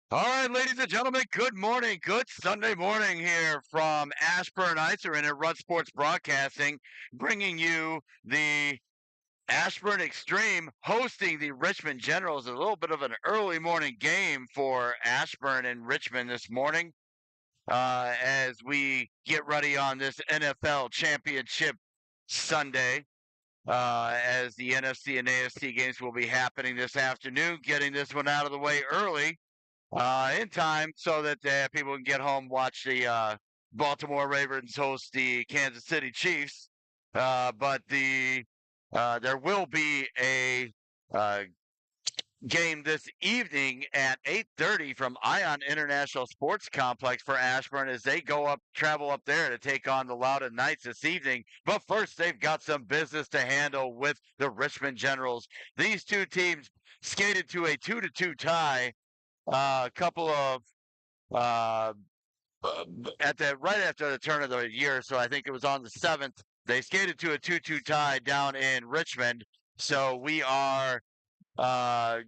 All right, ladies and gentlemen, good morning. Good Sunday morning here from Ashburn Ice Arena, Run Sports Broadcasting, bringing you the Ashburn Xtreme hosting the Richmond Generals. A little bit of an early morning game for Ashburn and Richmond this morning as we get ready on this NFL Championship Sunday. As the NFC and AFC games will be happening this afternoon, getting this one out of the way early in time so that people can get home, watch the Baltimore Ravens host the Kansas City Chiefs. But there will be a uh, game this evening at 8:30 from Ion International Sports Complex for Ashburn as they travel up there to take on the Loudoun Knights this evening. But first, they've got some business to handle with the Richmond Generals. These two teams skated to a 2-2 tie a couple of uh, at the right after the turn of the year. So I think it was on the 7th. They skated to a 2-2 tie down in Richmond. So we are uh,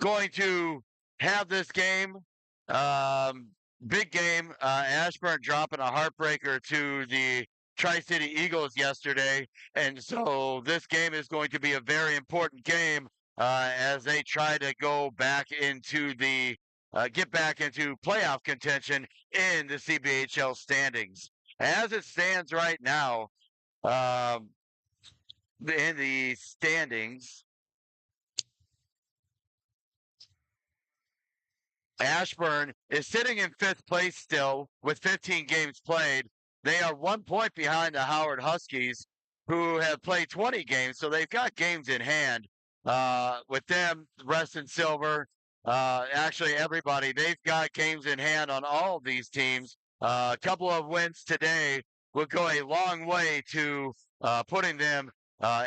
going to have this game. Um, Big game. Ashburn dropping a heartbreaker to the Tri City Eagles yesterday. And so this game is going to be a very important game as they try to go back into get back into playoff contention in the CBHL standings. As it stands right now, um, in the standings, Ashburn is sitting in fifth place still with 15 games played. They are 1 point behind the Howard Huskies, who have played 20 games, so they've got games in hand. With them, Rest and Silver, actually everybody, they've got games in hand on all of these teams. A couple of wins today will go a long way to putting them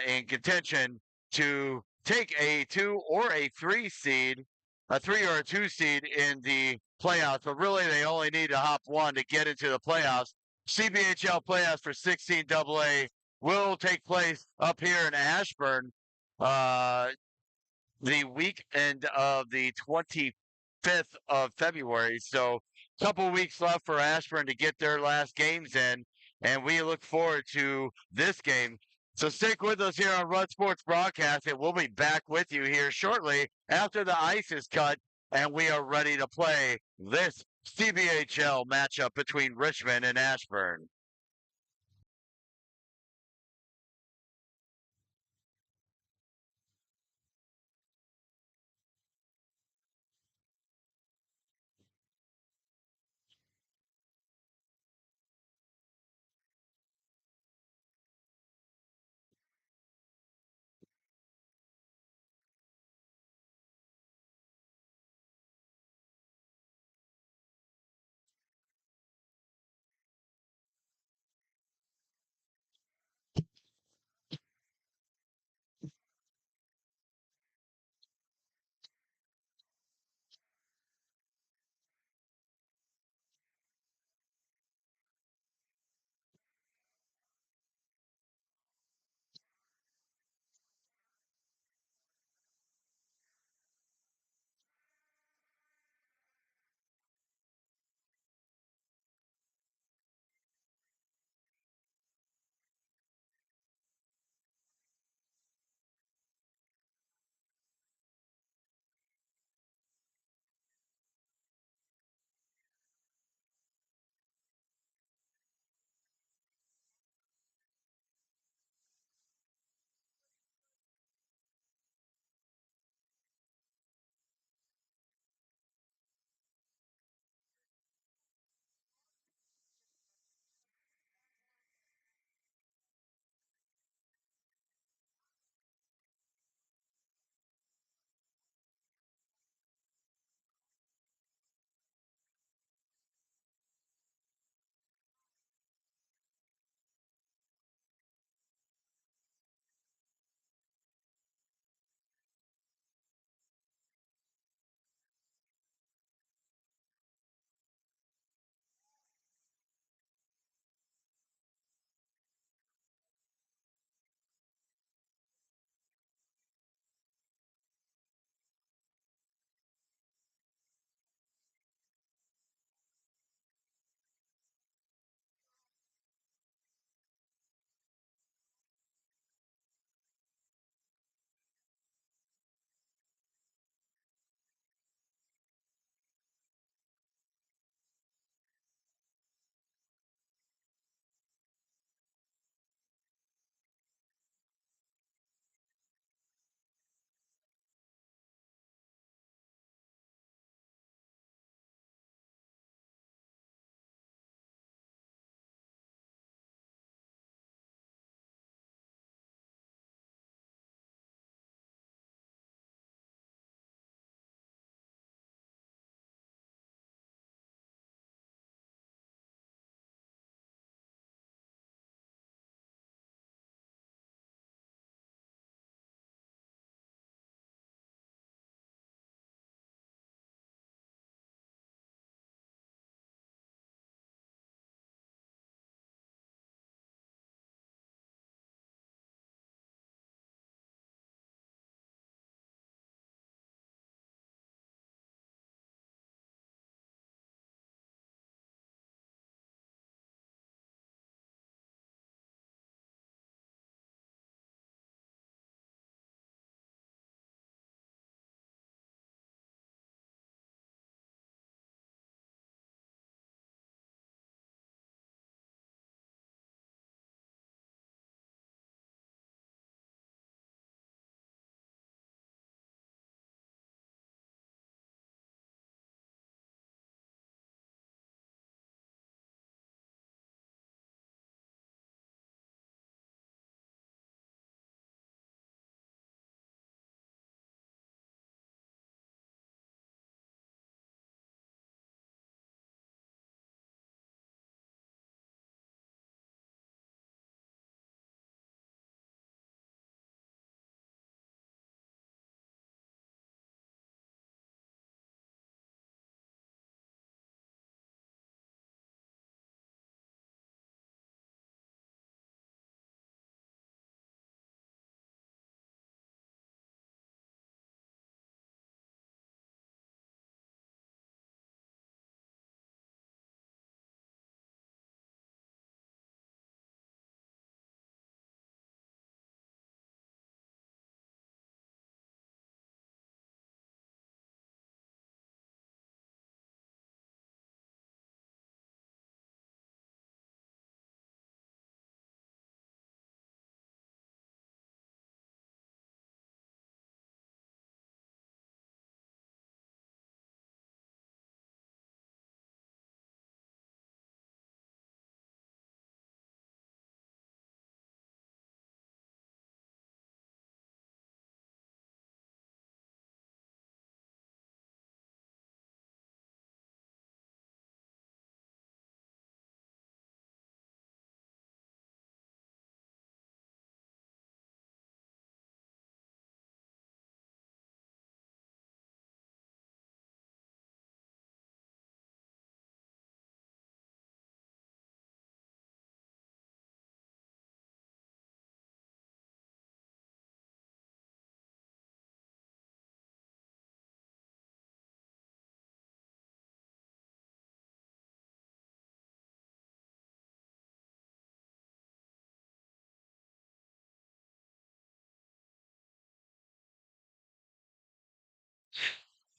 in contention to take a 2 or a 3 seed, a 3 or a 2 seed in the playoffs, but really they only need to hop one to get into the playoffs. CBHL playoffs for 16 AA will take place up here in Ashburn uh, the weekend of the 25th of February. So a couple weeks left for Ashburn to get their last games in, and we look forward to this game. So stick with us here on Run Sports Broadcasting. We'll be back with you here shortly after the ice is cut, and we are ready to play this CBHL matchup between Richmond and Ashburn.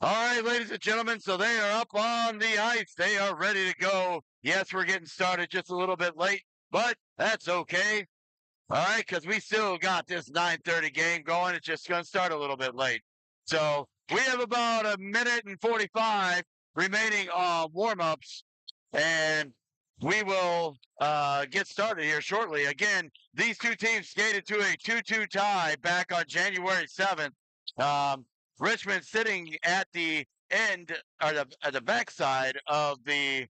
All right, ladies and gentlemen, so they are up on the ice. They are ready to go. Yes, we're getting started just a little bit late, but that's okay. All right, because we still got this 9:30 game going. It's just going to start a little bit late. So we have about a minute and 45 remaining on warm-ups, and we will get started here shortly. Again, these two teams skated to a 2-2 tie back on January 7th. Richmond sitting at the end, or at the backside of the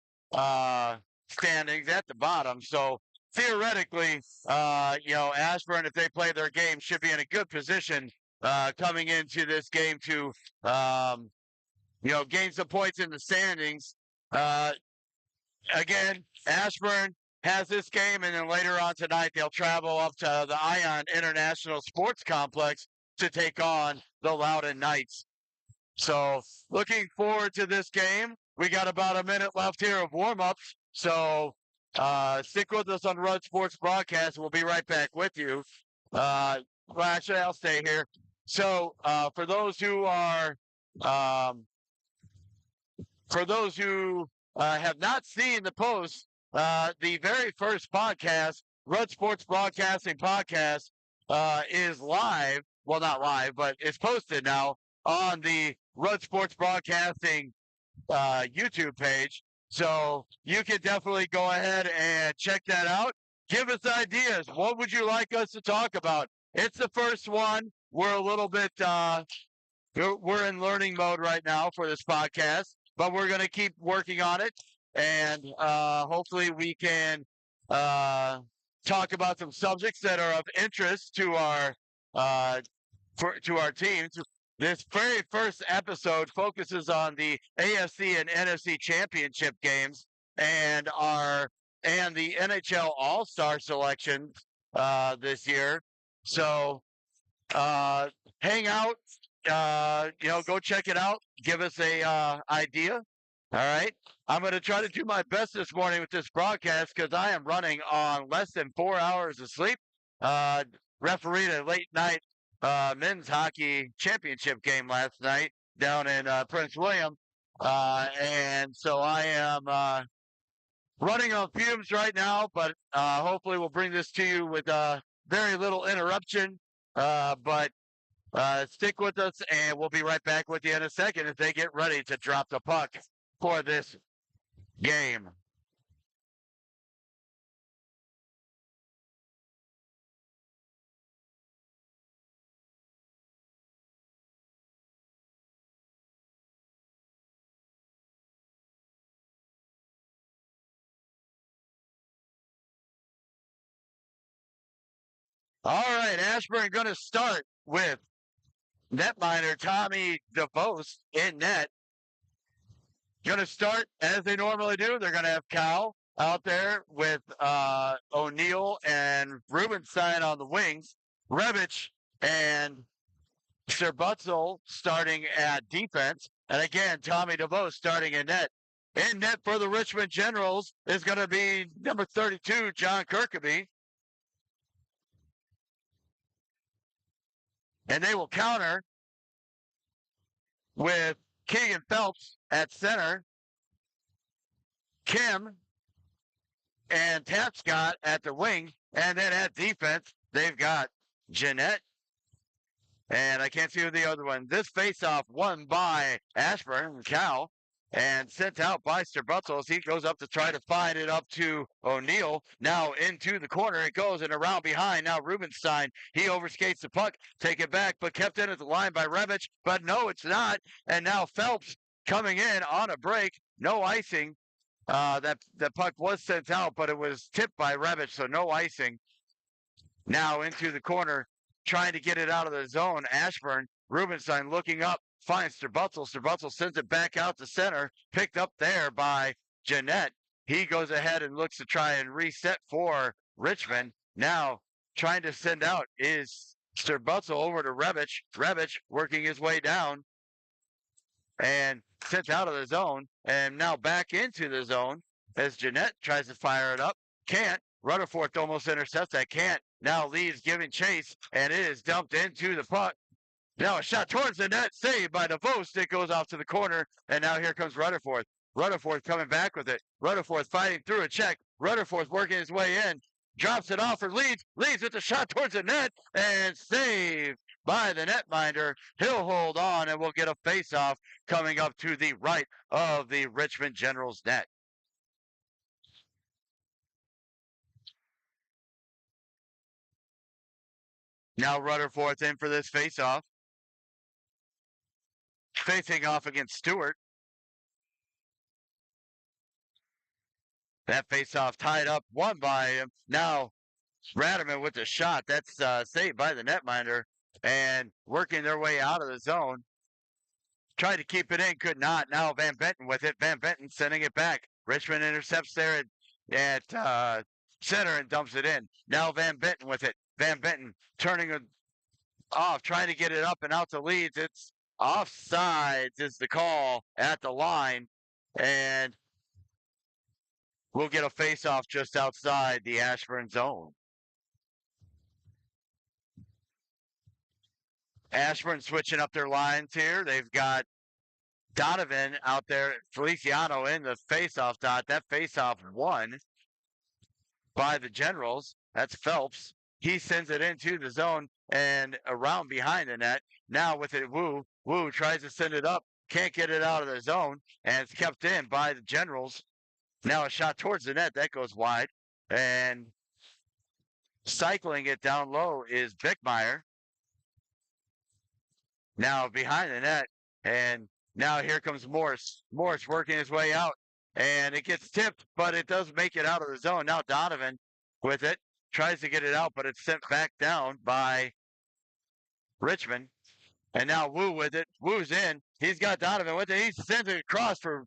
standings at the bottom. So theoretically, Ashburn, if they play their game, should be in a good position coming into this game to, gain some points in the standings. Again, Ashburn has this game, and then later on tonight, they'll travel up to the Ion International Sports Complex to take on the Loudoun Knights. So looking forward to this game. We got about a minute left here of warm-ups. So stick with us on Run Sports Broadcast. We'll be right back with you. Well, actually, I'll stay here. So for those who are, have not seen the post, the very first podcast, Run Sports Broadcasting Podcast, is live. Well, not live, but it's posted now on the Run Sports Broadcasting YouTube page. So you can definitely go ahead and check that out. Give us ideas. What would you like us to talk about? It's the first one. We're a little bit, we're in learning mode right now for this podcast, but we're going to keep working on it. And hopefully we can talk about some subjects that are of interest to our teams. This very first episode focuses on the AFC and NFC championship games and the NHL All-Star selection this year. So hang out, go check it out. Give us a idea. All right. I'm going to try to do my best this morning with this broadcast because I am running on less than 4 hours of sleep. Refereed a late night men's hockey championship game last night down in Prince William. And so I am running on fumes right now, but hopefully we'll bring this to you with very little interruption. But stick with us, and we'll be right back with you in a second as they get ready to drop the puck for this game. All right, Ashburn going to start with netminder Tommy DeVos in net. Going to start as they normally do. They're going to have Cal out there with O'Neill and Rubenstein on the wings. Revich and Sherbutzel starting at defense. And again, Tommy DeVos starting in net. In net for the Richmond Generals is going to be number 32, John Kirkaby. And they will counter with Keegan Phelps at center, Kim and Tapscott at the wing, and then at defense, they've got Jeanette, and I can't see who the other one. This faceoff won by Ashburn, Cal, and sent out by Sherbutzel as he goes up to try to find it up to O'Neill. Now into the corner it goes and around behind. Now Rubenstein, he overskates the puck, take it back, but kept in at the line by Revich. But no, it's not. And now Phelps coming in on a break. No icing. That puck was sent out, but it was tipped by Revich, so no icing. Now into the corner, trying to get it out of the zone. Ashburn, Rubenstein looking up. Finds Sherbutzel. Sherbutzel sends it back out to center. Picked up there by Jeanette. He goes ahead and looks to try and reset for Richmond. Now trying to send out is Sherbutzel over to Revich. Revich working his way down and sent out of the zone. And now back into the zone as Jeanette tries to fire it up. Can't. Rutherford almost intercepts that. Can't. Now leaves giving chase, and it is dumped into the puck. Now a shot towards the net, saved by DeVos. It goes off to the corner, and now here comes Rutherford. Rutherford coming back with it. Rutherford fighting through a check. Rutherford working his way in. Drops it off for Leeds. Leeds with the shot towards the net, and saved by the netminder. He'll hold on, and we'll get a face-off coming up to the right of the Richmond Generals net. Now Rutherford's in for this face-off. Facing off against Stewart. That face-off tied up, won by him. Now Radaman with the shot. That's saved by the netminder. And working their way out of the zone. Tried to keep it in, could not. Now Van Benton with it. Van Benton sending it back. Richmond intercepts there at center and dumps it in. Now Van Benton with it. Van Benton turning it off, trying to get it up and out to Leeds. It's offsides is the call at the line. And we'll get a face-off just outside the Ashburn zone. Ashburn switching up their lines here. They've got Donovan out there, Feliciano in the face-off dot. That face-off won by the Generals. That's Phelps. He sends it into the zone and around behind the net. Now with it, Wu. Wu tries to send it up. Can't get it out of the zone, and it's kept in by the Generals. Now a shot towards the net. That goes wide. And cycling it down low is Bickmeyer. Now behind the net, and now here comes Morris. Morris working his way out, and it gets tipped, but it does make it out of the zone. Now Donovan with it, tries to get it out, but it's sent back down by Richmond. And now Wu with it. Wu's in. He's got Donovan with it. He sends it across for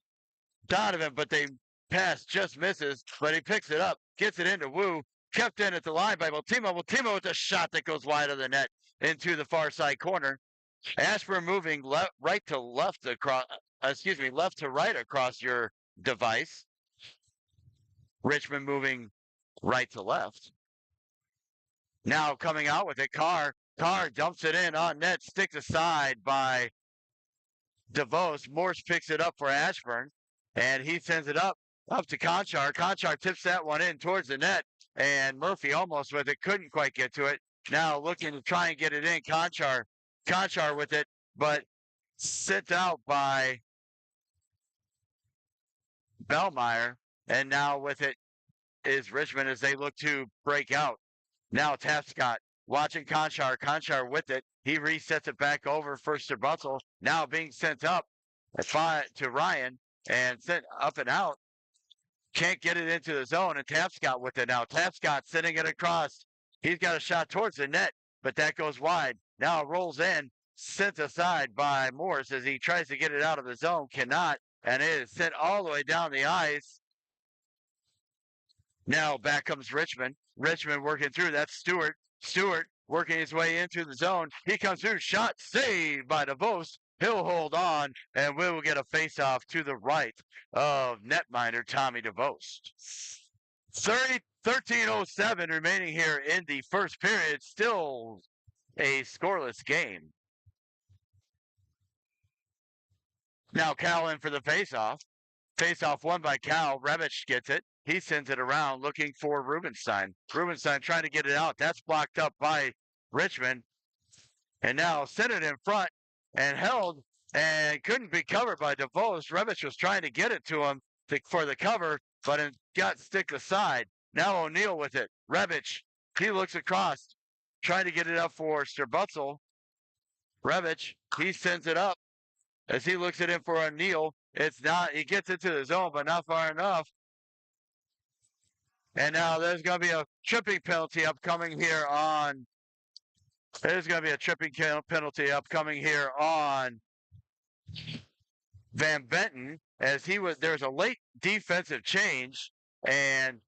Donovan, but they pass just misses, but he picks it up, gets it into Wu, kept in at the line by Multimo. Multimo with a shot that goes wide of the net into the far side corner. Ashburn moving left to right across your device. Richmond moving right to left. Now coming out with it, Carr. Carr dumps it in on net, sticks aside by DeVos. Morse picks it up for Ashburn, and he sends it up to Conchar. Conchar tips that one in towards the net, and Murphy almost with it, couldn't quite get to it. Now looking to try and get it in, Conchar with it, but sent out by Bellmeyer. And now with it is Richmond as they look to break out. Now Tapscott watching Conchar. Conchar with it. He resets it back over for Sterbutzel. Now being sent up to Ryan and sent up and out. Can't get it into the zone, and Tapscott with it now. Tapscott sending it across. He's got a shot towards the net, but that goes wide. Now it rolls in, sent aside by Morris as he tries to get it out of the zone. Cannot, and it is sent all the way down the ice. Now back comes Richmond. Richmond working through. That's Stewart. Stewart working his way into the zone. He comes through. Shot saved by DeVos. He'll hold on, and we will get a face-off to the right of netminder Tommy DeVos. 13:07 remaining here in the first period. Still a scoreless game. Now Cal in for the face-off. Face-off won by Cal. Revich gets it. He sends it around looking for Rubenstein. Rubenstein trying to get it out. That's blocked up by Richmond. And now sent it in front and held and couldn't be covered by DeVos. Revich was trying to get it to him for the cover, but it got stick aside. Now O'Neill with it. Revich, he looks across, trying to get it up for Sterbutzel. Revich, he sends it up as he looks it in for O'Neill. It's not, he gets into the zone, but not far enough. And now there's going to be a tripping penalty upcoming here on. There's going to be a tripping penalty upcoming here on Van Benton as there was a late defensive change and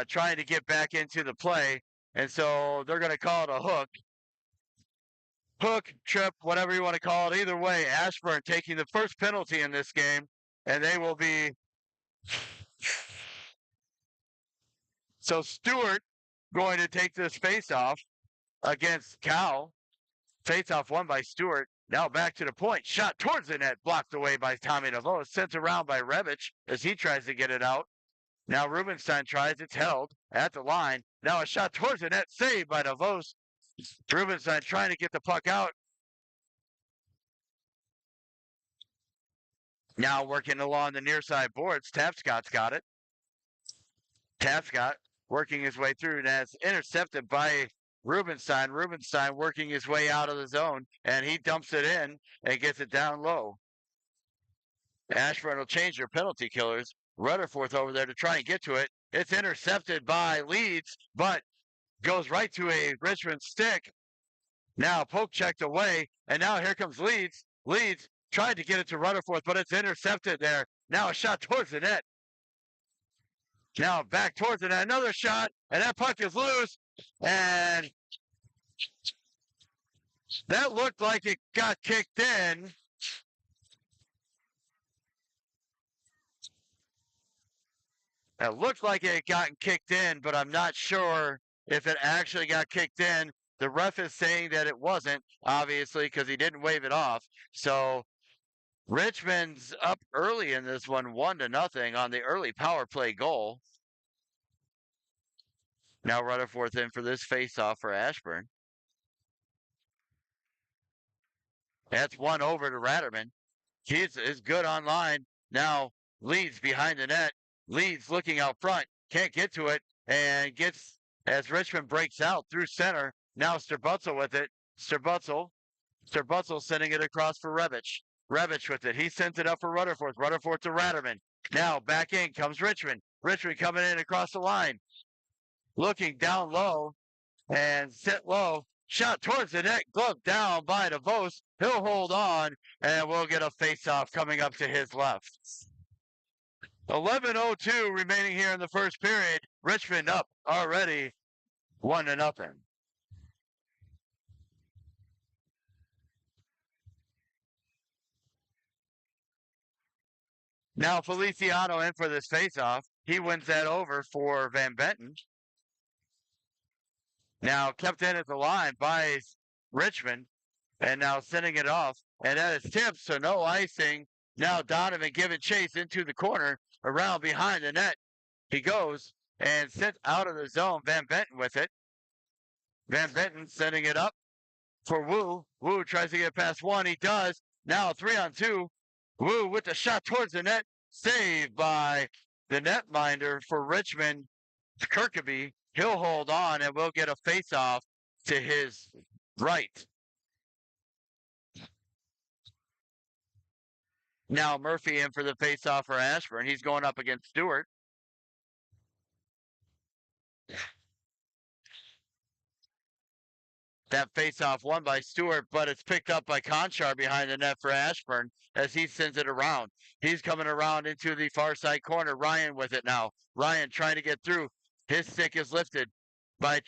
trying to get back into the play. And so they're going to call it a hook. Hook, trip, whatever you want to call it. Either way, Ashburn taking the first penalty in this game, and they will be. So Stewart going to take this face-off against Cal. Face-off won by Stewart. Now back to the point. Shot towards the net. Blocked away by Tommy DeVos. Sent around by Revich as he tries to get it out. Now Rubenstein tries. It's held at the line. Now a shot towards the net. Saved by DeVos. Rubenstein trying to get the puck out. Now working along the near side boards. Tapscott's got it. Tapscott working his way through, and that's intercepted by Rubenstein. Rubenstein working his way out of the zone, and he dumps it in and gets it down low. Ashburn will change their penalty killers. Rutherford over there to try and get to it. It's intercepted by Leeds, but goes right to a Richmond stick. Now poke checked away, and now here comes Leeds. Leeds tried to get it to Rutherford, but it's intercepted there. Now a shot towards the net. Now back towards it, another shot, and that puck is loose, and that looked like it got kicked in. It looked like it got kicked in, but I'm not sure if it actually got kicked in. The ref is saying that it wasn't, obviously, because he didn't wave it off. So Richmond's up early in this one, 1-0 on the early power play goal. Now Rutherford in for this face-off for Ashburn. That's one over to Ratterman. He is good on line. Now Leeds behind the net. Leeds looking out front. Can't get to it. And gets, as Richmond breaks out through center. Now Sterbutzel with it. Sterbutzel sending it across for Revich. Revich with it. He sends it up for Rutherford. Rutherford to Ratterman. Now back in comes Richmond. Richmond coming in across the line. Looking down low and sit low. Shot towards the net. Glove down by DeVos. He'll hold on, and we'll get a face-off coming up to his left. 11:02 remaining here in the first period. Richmond up already 1-0. Now Feliciano in for this face-off. He wins that over for Van Benton. Now kept in at the line by Richmond, and now sending it off. And that is tipped, so no icing. Now Donovan giving chase into the corner, around behind the net. He goes and sent out of the zone. Van Benton with it. Van Benton sending it up for Wu. Wu tries to get past one. He does. Now 3-on-2. Wu with the shot towards the net. Saved by the netminder for Richmond, Kirkaby. He'll hold on, and we'll get a face-off to his right. Now Murphy in for the face-off for Ashburn. He's going up against Stewart. That face-off won by Stewart, but it's picked up by Conchar behind the net for Ashburn as he sends it around. He's coming around into the far side corner. Ryan with it now. Ryan trying to get through. His stick is lifted by...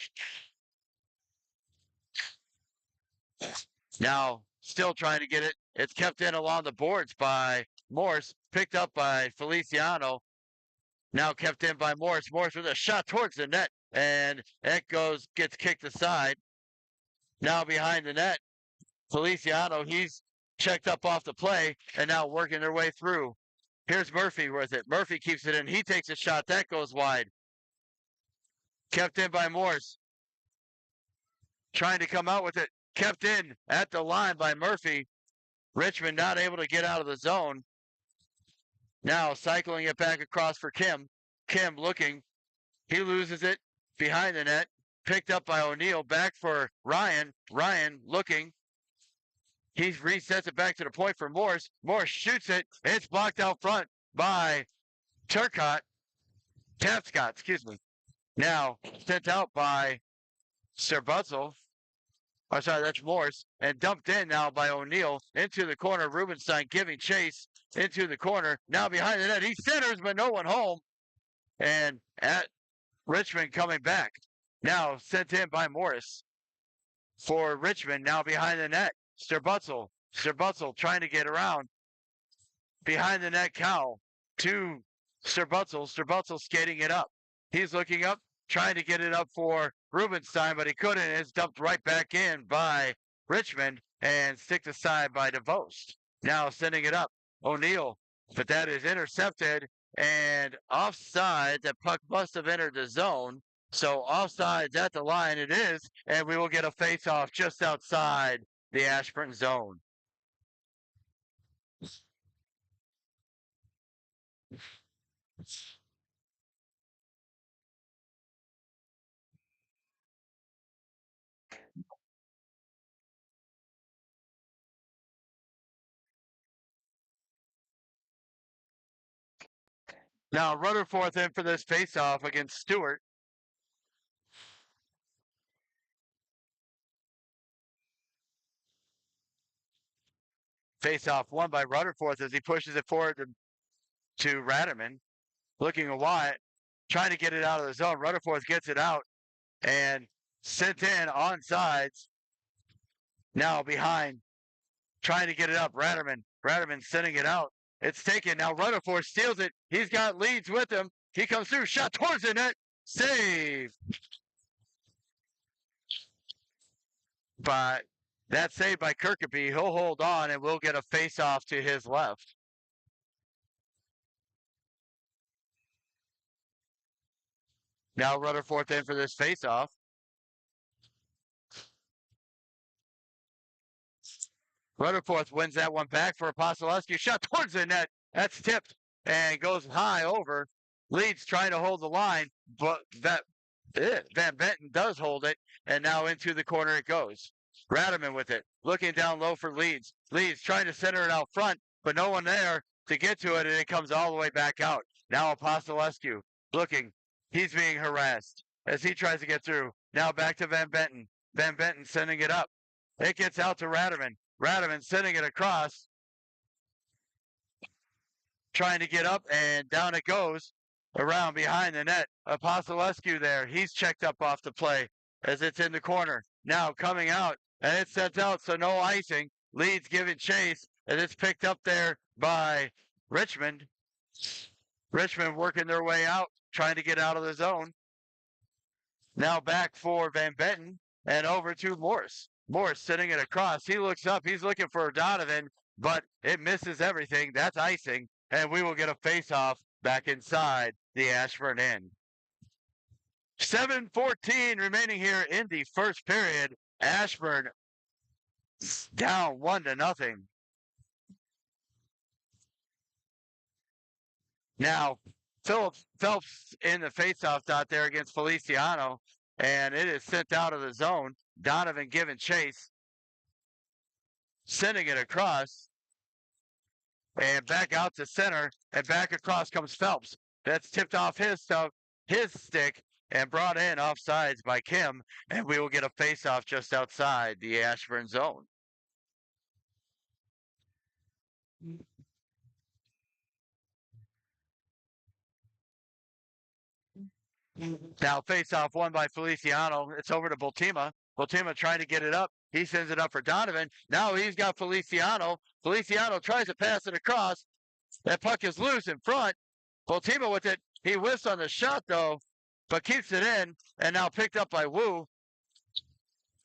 Now, still trying to get it. It's kept in along the boards by Morse. Picked up by Feliciano. Now kept in by Morse. Morse with a shot towards the net. And it gets kicked aside. Now behind the net. Feliciano, he's checked up off the play and now working their way through. Here's Murphy with it. Murphy keeps it in. He takes a shot. That goes wide. Kept in by Morse. Trying to come out with it. Kept in at the line by Murphy. Richmond not able to get out of the zone. Now cycling it back across for Kim. Kim looking. He loses it behind the net. Picked up by O'Neill. Back for Ryan. Ryan looking. He resets it back to the point for Morse. Morse shoots it. It's blocked out front by Tapscott, excuse me. Now sent out by Sterbutzel. Oh, sorry, that's Morse. And dumped in now by O'Neill into the corner. Rubenstein giving chase into the corner. Now behind the net. He centers, but no one home. And at Richmond coming back. Now sent in by Morris for Richmond. Now behind the net. Sterbutzel trying to get around. Behind the net, Cowell to Sterbutzel skating it up. He's looking up, trying to get it up for Rubenstein, but he couldn't. It's dumped right back in by Richmond and sticked aside by DeVos. Now sending it up. O'Neal, but that is intercepted and offside. The puck must have entered the zone. So offsides at the line it is, and we will get a face-off just outside the Ashburn zone. Now Rutherford in for this face-off against Stewart. Face-off won by Rutherford as he pushes it forward to Ratterman. Looking wide, trying to get it out of the zone. Rutherford gets it out and sent in on sides. Now behind, trying to get it up. Ratterman sending it out. It's taken. Now Rutherford steals it. He's got Leeds with him. He comes through. Shot towards the net. Save. But that save by Kirkby. He'll hold on and we'll get a face-off to his left. Now Rutherford in for this face-off. Rutherford wins that one back for Apostolescu. Shot towards the net. That's tipped and goes high over. Leeds trying to hold the line, but Van Benton does hold it, and now into the corner it goes. Ratterman with it, looking down low for Leeds. Leeds trying to center it out front, but no one there to get to it, and it comes all the way back out. Now Apostolescu looking. He's being harassed as he tries to get through. Now back to Van Benton. Van Benton sending it up. It gets out to Ratterman. Ratterman sending it across. Trying to get up, and down it goes around behind the net. Apostolescu there. He's checked up off the play as it's in the corner. Now coming out, and it's sent out, so no icing. Leeds giving chase, and it's picked up there by Richmond. Richmond working their way out, trying to get out of the zone. Now back for Van Benton, and over to Morse. Morse sending it across. He looks up. He's looking for Donovan, but it misses everything. That's icing, and we will get a face-off back inside the Ashburn end. 7:14 remaining here in the first period. Ashburn down 1-0. Now, Phelps in the face-off dot there against Feliciano, and it is sent out of the zone. Donovan giving chase, sending it across, and back out to center, and back across comes Phelps. That's tipped off his stick, and brought in offsides by Kim, and we will get a face-off just outside the Ashburn zone. Now face-off won by Feliciano. It's over to Bultima. Bultima trying to get it up. He sends it up for Donovan. Now he's got Feliciano. Feliciano tries to pass it across. That puck is loose in front. Bultima with it. He whiffs on the shot, though, but keeps it in, and now picked up by Wu.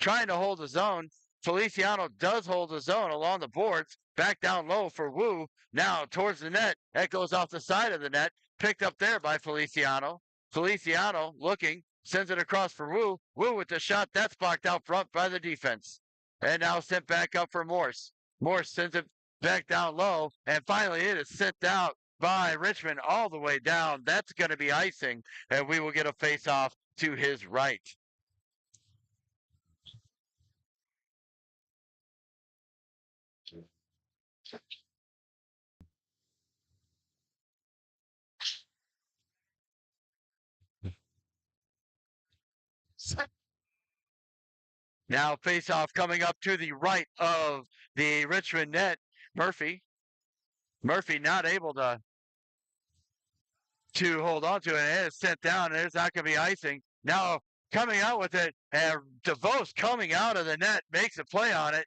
Trying to hold the zone. Feliciano does hold the zone along the boards. Back down low for Wu. Now towards the net. That goes off the side of the net. Picked up there by Feliciano. Feliciano looking, sends it across for Wu. Wu with the shot. That's blocked out front by the defense. And now sent back up for Morse. Morse sends it back down low. And finally it is sent out by Richmond all the way down. That's going to be icing. And we will get a face-off to his right. Now face-off coming up to the right of the Richmond net. Murphy not able to hold on to it, and it is sent down, and there's not going to be icing. Now coming out with it, and DeVos coming out of the net makes a play on it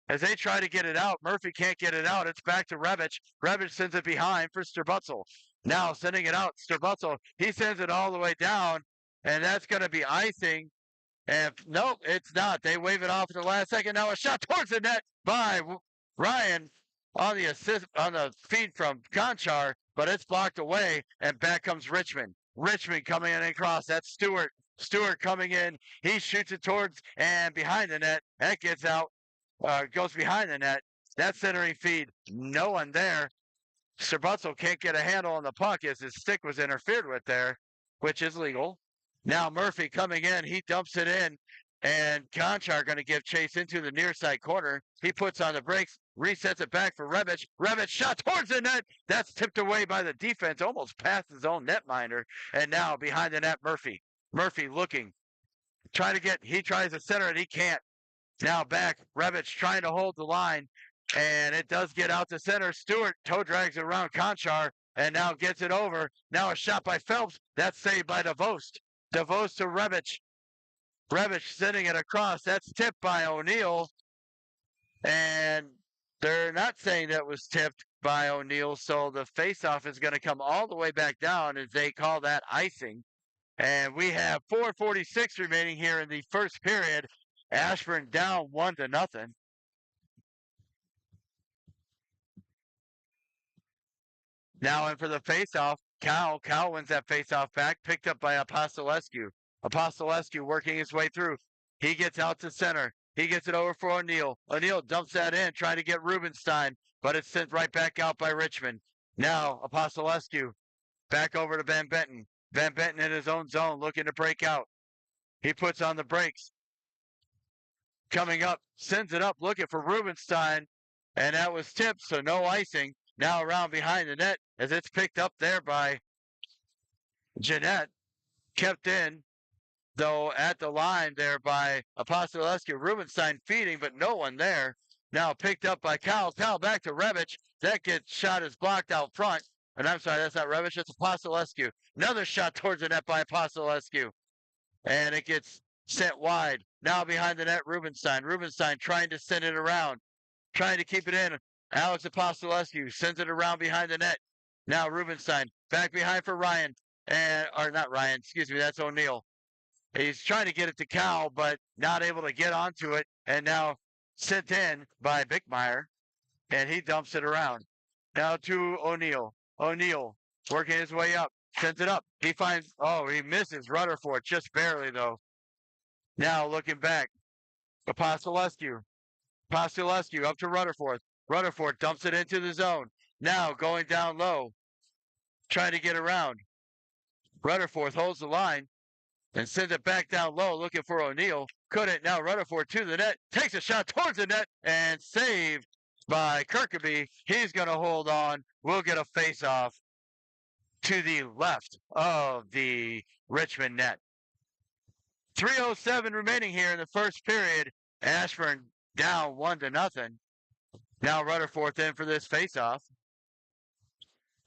as they try to get it out. Murphy can't get it out. It's back to Rebich. Rebich sends it behind for Sterbutzel. Now sending it out. Sterbutzel, he sends it all the way down, and that's going to be icing And nope, it's not. They wave it off at the last second. Now a shot towards the net by Ryan on the assist on the feed from Conchar, but it's blocked away. And back comes Richmond. Richmond coming in across. That's Stewart. Stewart coming in. He shoots it towards and behind the net. That gets out. Goes behind the net. That centering feed. No one there. Serbutzel can't get a handle on the puck as his stick was interfered with there, which is legal. Now Murphy coming in, he dumps it in, and Conchar going to give chase into the near side corner. He puts on the brakes, resets it back for Rebic. Rebic shot towards the net. That's tipped away by the defense, almost past his own netminder. And now behind the net, Murphy. Murphy looking, he tries to center it, he can't. Now back, Rebic trying to hold the line, and it does get out to center. Stewart toe drags it around Conchar, and now gets it over. Now a shot by Phelps. That's saved by DeVost. DeVost to Rebic. Rebic sending it across. That's tipped by O'Neill. And they're not saying that was tipped by O'Neill, so the faceoff is going to come all the way back down as they call that icing. And we have 4:46 remaining here in the first period. Ashburn down 1-0. Now in for the faceoff. Cal wins that faceoff back, picked up by Apostolescu. Apostolescu working his way through. He gets out to center. He gets it over for O'Neill. O'Neill dumps that in, trying to get Rubenstein, but it's sent right back out by Richmond. Now Apostolescu back over to Van Benton. Van Benton in his own zone, looking to break out. He puts on the brakes. Coming up, sends it up, looking for Rubenstein, and that was tipped, so no icing. Now around behind the net as it's picked up there by Jeanette. Kept in, though, at the line there by Apostolescu. Rubenstein feeding, but no one there. Now picked up by Cal. Cal back to Rebic. That gets shot is blocked out front. And I'm sorry, that's not Rebic, it's Apostolescu. Another shot towards the net by Apostolescu. And it gets sent wide. Now behind the net, Rubenstein. Rubenstein trying to send it around. Trying to keep it in. Alex Apostolescu sends it around behind the net. Now Rubenstein back behind for Ryan. That's O'Neill. He's trying to get it to Cal, but not able to get onto it. And now sent in by Bickmeyer. And he dumps it around. Now to O'Neill. O'Neill working his way up. Sends it up. He misses Rutherford just barely, though. Now looking back. Apostolescu. Apostolescu up to Rutherford. Rutherford dumps it into the zone. Now going down low. Trying to get around. Rutherford holds the line and sends it back down low looking for O'Neill. Couldn't. Now Rutherford to the net. Takes a shot towards the net and saved by Kirkaby. He's going to hold on. We'll get a face-off to the left of the Richmond net. 3:07 remaining here in the first period. Ashburn down 1-0. Now Rutherford in for this faceoff.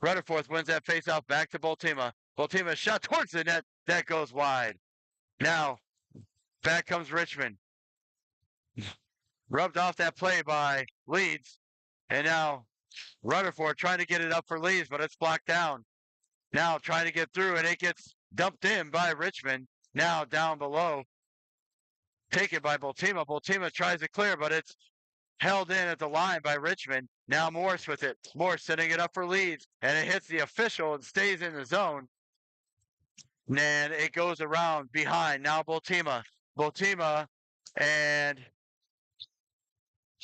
Rutherford wins that faceoff back to Boltima. Boltima shot towards the net. That goes wide. Now back comes Richmond. Rubbed off that play by Leeds. And now Rutherford trying to get it up for Leeds, but it's blocked down. Now trying to get through, and it gets dumped in by Richmond. Now down below. Taken by Boltima. Boltima tries to clear, but it's held in at the line by Richmond. Now Morse with it. Morse setting it up for Leeds, and it hits the official and stays in the zone. And it goes around behind. Now Boltima. Boltima and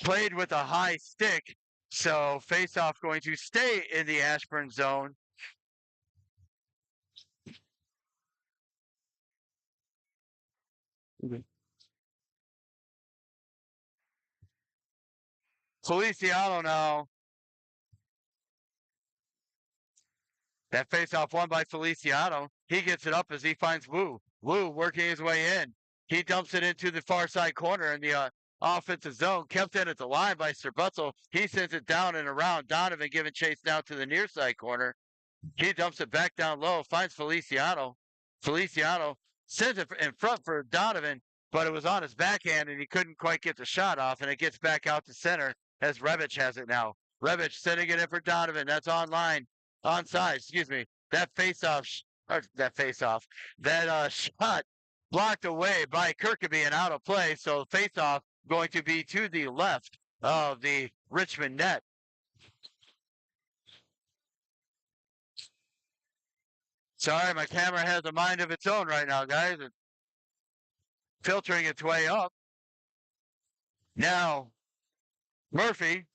played with a high stick. So face-off going to stay in the Ashburn zone. Feliciano now. That face-off won by Feliciano. He gets it up as he finds Wu. Wu working his way in. He dumps it into the far side corner in the offensive zone. Kept in at the line by Serbutzel. He sends it down and around. Donovan giving chase now to the near side corner. He dumps it back down low. Finds Feliciano. Feliciano sends it in front for Donovan, but it was on his backhand and he couldn't quite get the shot off, and it gets back out to center as Rebic has it now. Rebic sending it in for Donovan. That's onside, excuse me. That shot blocked away by Kirkby and out of play. So face-off going to be to the left of the Richmond net. Sorry, my camera has a mind of its own right now, guys. It's filtering its way up. Now, Murphy,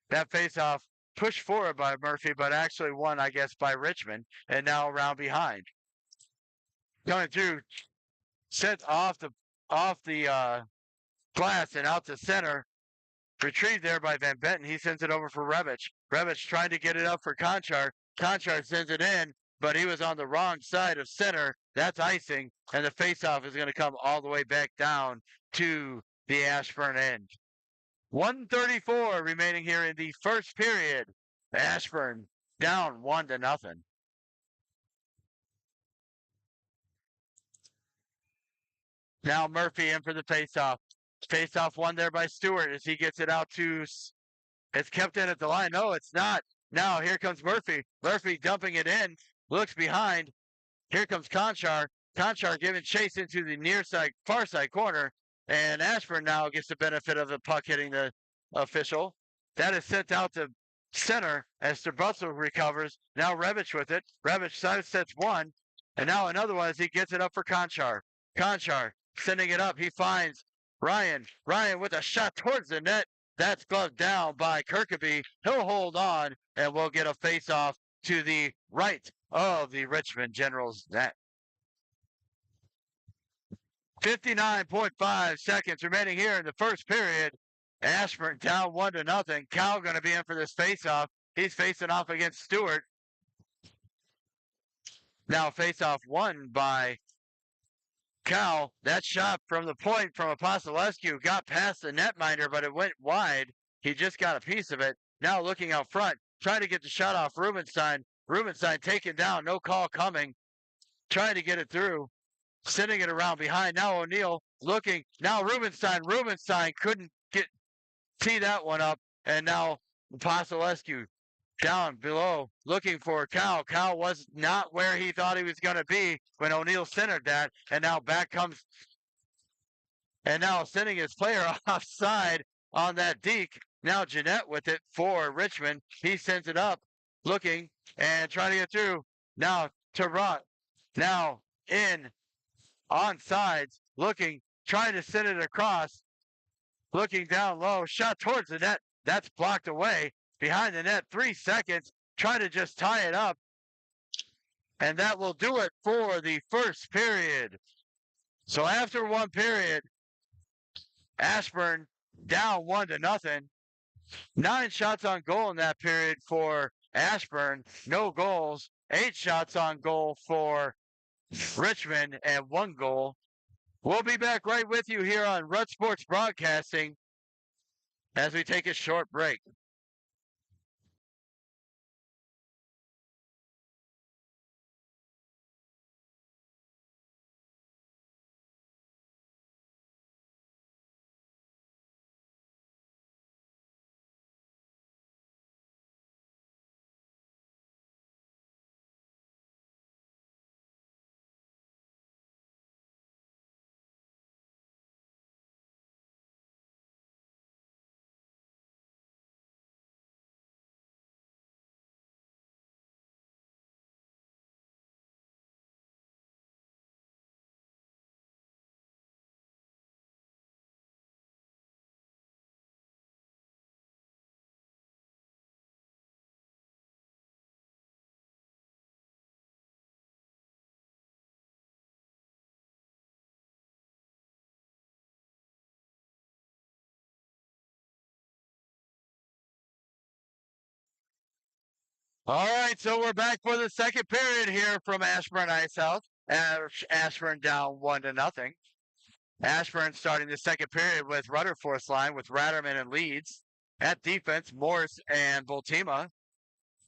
that face-off pushed forward by Murphy, but actually won, I guess, by Richmond, and now around behind. Coming through, sent off the glass and out to center. Retrieved there by Van Benton. He sends it over for Revich. Revich trying to get it up for Conchar. Conchar sends it in, but he was on the wrong side of center. That's icing, and the faceoff is going to come all the way back down to the Ashburn end. 1:34 remaining here in the first period. Ashburn down 1-0. Now Murphy in for the faceoff. Faceoff won there by Stewart as he gets it out to. It's kept in at the line. No, it's not. Now here comes Murphy. Murphy dumping it in. Looks behind. Here comes Conchar. Conchar giving chase into the near side, far side corner. And Ashburn now gets the benefit of the puck hitting the official. That is sent out to center as Strabutzel recovers. Now Revich with it. Revich sidesteps one. And now another one as he gets it up for Conchar. Conchar sending it up. He finds Ryan. Ryan with a shot towards the net. That's gloved down by Kirkby. He'll hold on, and we'll get a face-off to the right of the Richmond Generals net. 59.5 seconds remaining here in the first period. Ashburn down 1-0. Cal going to be in for this face-off. He's facing off against Stewart. Now face-off won by Cal. That shot from the point from Apostolescu got past the netminder, but it went wide. He just got a piece of it. Now looking out front, trying to get the shot off Rubenstein. Rubenstein taken down, no call coming. Trying to get it through, sending it around behind. Now O'Neill looking. Now Rubenstein. Rubenstein couldn't tee that one up, and now Apostolescu down below looking for Cal. Cal was not where he thought he was going to be when O'Neill centered that, and now back comes, and now sending his player offside on that deke. Now Jeanette with it for Richmond. He sends it up, looking and trying to get through. Now Tarot, now in on sides, looking, trying to send it across, looking down low, shot towards the net. That's blocked away. Behind the net, 3 seconds, trying to just tie it up. And that will do it for the first period. So after one period, Ashburn down 1-0. 9 shots on goal in that period for Ashburn. No goals. 8 shots on goal for Richmond and 1 goal. We'll be back right with you here on Red Sports Broadcasting as we take a short break. All right, so we're back for the second period here from Ashburn Ice House. Ashburn down 1-0. Ashburn starting the second period with Rutherford's line with Ratterman and Leeds. At defense, Morse and Voltima.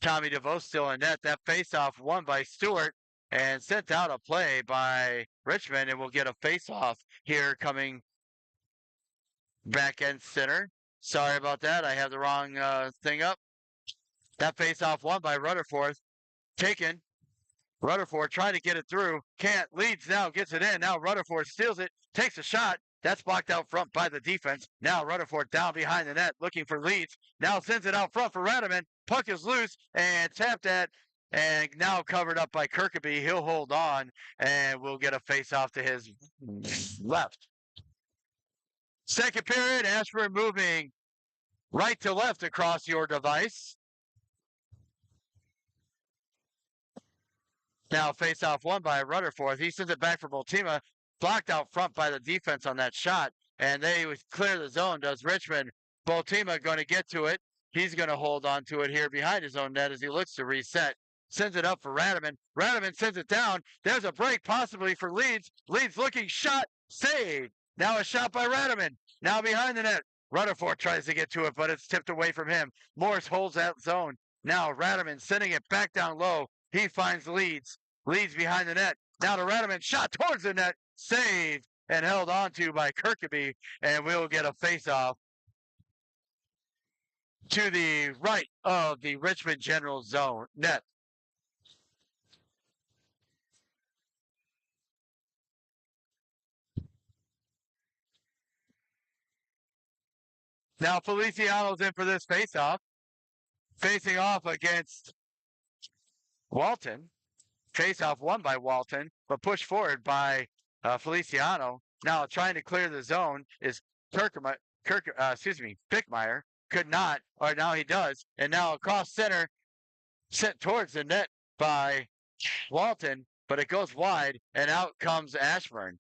Tommy DeVoe still in net. That faceoff won by Stewart and sent out a play by Richmond, and we'll get a faceoff here coming back end center. Sorry about that. I have the wrong thing up. That faceoff won by Rutherford. Taken. Rutherford trying to get it through. Can't. Leeds now gets it in. Now Rutherford steals it. Takes a shot. That's blocked out front by the defense. Now Rutherford down behind the net looking for Leeds. Now sends it out front for Radaman. Puck is loose and tapped at and now covered up by Kirkaby. He'll hold on and we'll get a face off to his left. Second period, Ashburn moving right to left across your device. Now face off won by Rutherford. He sends it back for Boltima. Blocked out front by the defense on that shot. And they would clear the zone, does Richmond. Boltima going to get to it. He's going to hold on to it here behind his own net as he looks to reset. Sends it up for Radaman. Radaman sends it down. There's a break possibly for Leeds. Leeds looking shot. Save. Now a shot by Radaman. Now behind the net. Rutherford tries to get to it, but it's tipped away from him. Morris holds that zone. Now Radaman sending it back down low. He finds Leeds. Leeds behind the net. Now to Radaman. Shot towards the net. Saved and held on to by Kirkaby. And we'll get a face-off to the right of the Richmond Generals zone net. Now Feliciano's in for this face-off. Facing off against Walton. Face-off won by Walton, but pushed forward by Feliciano. Now trying to clear the zone is Bickmeyer. Could not, or now he does. And now across center, sent towards the net by Walton, but it goes wide, and out comes Ashburn.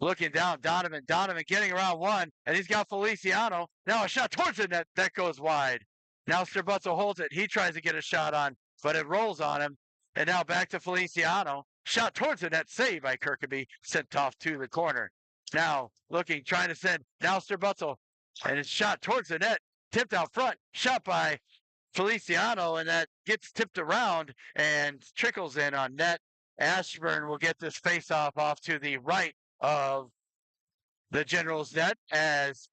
Looking down, Donovan. Donovan getting around one, and he's got Feliciano. Now a shot towards the net. That goes wide. Now Strabuzzo holds it. He tries to get a shot on, but it rolls on him. And now back to Feliciano. Shot towards the net. Saved by Kirkaby. Sent off to the corner. Now looking, trying to send. Now Strabuzzo. And it's shot towards the net. Tipped out front. Shot by Feliciano, and that gets tipped around and trickles in on net. Ashburn will get this face-off off to the right of the Generals net as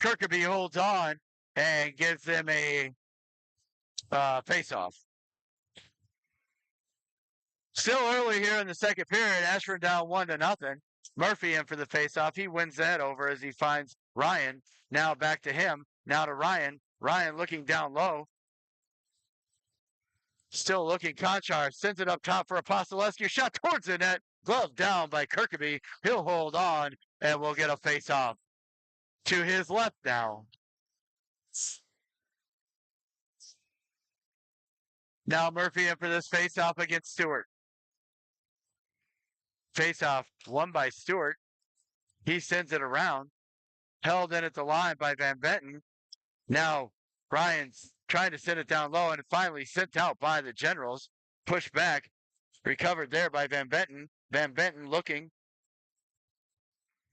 Kirkaby holds on and gives them a face-off. Still early here in the second period, Ashburn down 1-0. Murphy in for the face-off. He wins that over as he finds Ryan. Now back to him. Now to Ryan. Ryan looking down low. Still looking. Conchar sends it up top for Apostolescu. Shot towards the net. Glove down by Kirkaby. He'll hold on, and we'll get a face-off to his left now. Now Murphy in for this face-off against Stewart. Face-off won by Stewart. He sends it around. Held in at the line by Van Benton. Now Ryan's trying to send it down low, and finally sent out by the Generals. Pushed back. Recovered there by Van Benton. Van Benton looking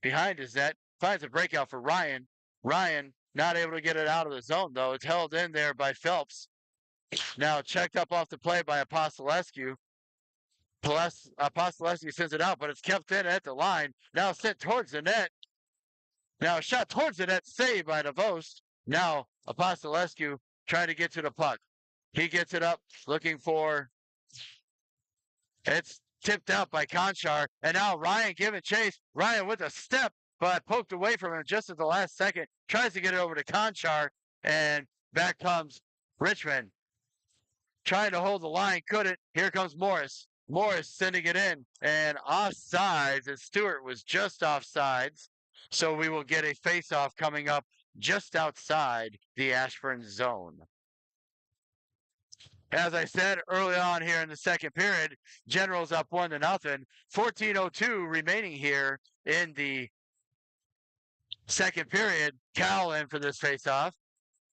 behind his net. Finds a breakout for Ryan. Ryan not able to get it out of the zone, though. It's held in there by Phelps. Now checked up off the play by Apostolescu. Apostolescu sends it out, but it's kept in at the line. Now sent towards the net. Now a shot towards the net, saved by DeVos. Now Apostolescu trying to get to the puck. He gets it up, looking for... It's tipped out by Conchar, and now Ryan giving chase. Ryan with a step, but poked away from him just at the last second. Tries to get it over to Conchar, and back comes Richmond. Trying to hold the line, couldn't. Here comes Morris. Morris sending it in, and offsides, and Stewart was just offsides. So we will get a face-off coming up just outside the Ashburn zone. As I said early on here in the second period, Generals up 1-0. 14:02 remaining here in the second period. Cal in for this face-off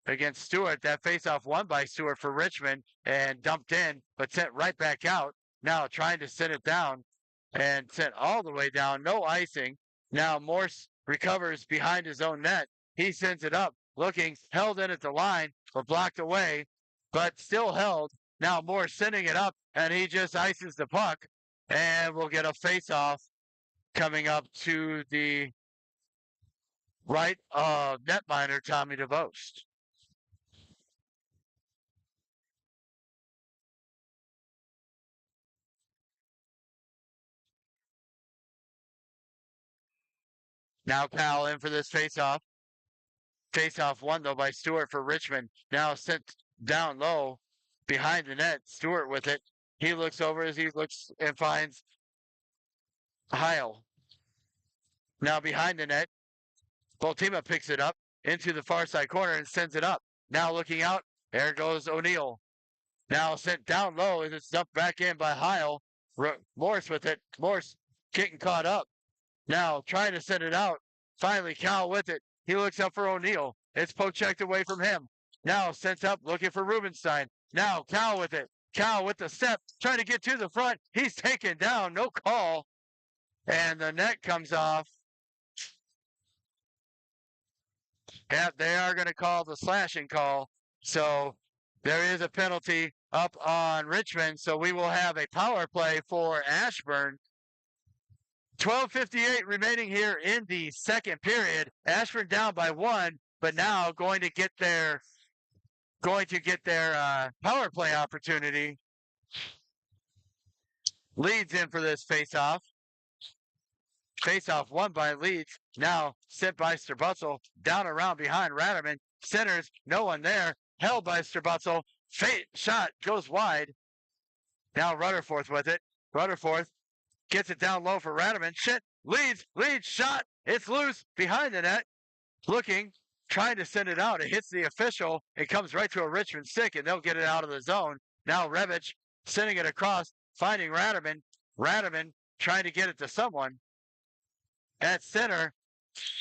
against Stewart. That face-off won by Stewart for Richmond and dumped in, but sent right back out. Now trying to send it down and sent all the way down. No icing. Now Morse recovers behind his own net. He sends it up, looking, held in at the line, but blocked away. But still held. Now Morse sending it up, and he just ices the puck. And we'll get a face-off coming up to the right of netminder Tommy DeVos. Now Powell in for this faceoff. Faceoff won, though, by Stewart for Richmond. Now sent down low behind the net. Stewart with it. He looks over as he looks and finds Heil. Now behind the net. Boltima picks it up into the far side corner and sends it up. Now looking out. There goes O'Neill. Now sent down low as it's dumped back in by Heil. Morse with it. Morse getting caught up. Now trying to send it out. Finally, Cal with it. He looks up for O'Neill. It's poke-checked away from him. Now sent up looking for Rubenstein. Now Cal with it. Cal with the step, trying to get to the front. He's taken down. No call. And the net comes off. Yeah, they are going to call the slashing call. So there is a penalty up on Richmond. So we will have a power play for Ashburn. 12:58 remaining here in the second period. Ashburn down by 1, but now going to get their power play opportunity. Leeds in for this faceoff. Faceoff won by Leeds. Now sent by Strabutzel. Down around behind Ratterman. Centers, no one there. Held by Strabutzel. Shot goes wide. Now Rutherford with it. Rutherford gets it down low for Ratterman. Leeds shot. It's loose behind the net. Looking, trying to send it out. It hits the official. It comes right to a Richmond stick, and they'll get it out of the zone. Now Revich sending it across, finding Ratterman. Ratterman trying to get it to someone. At center.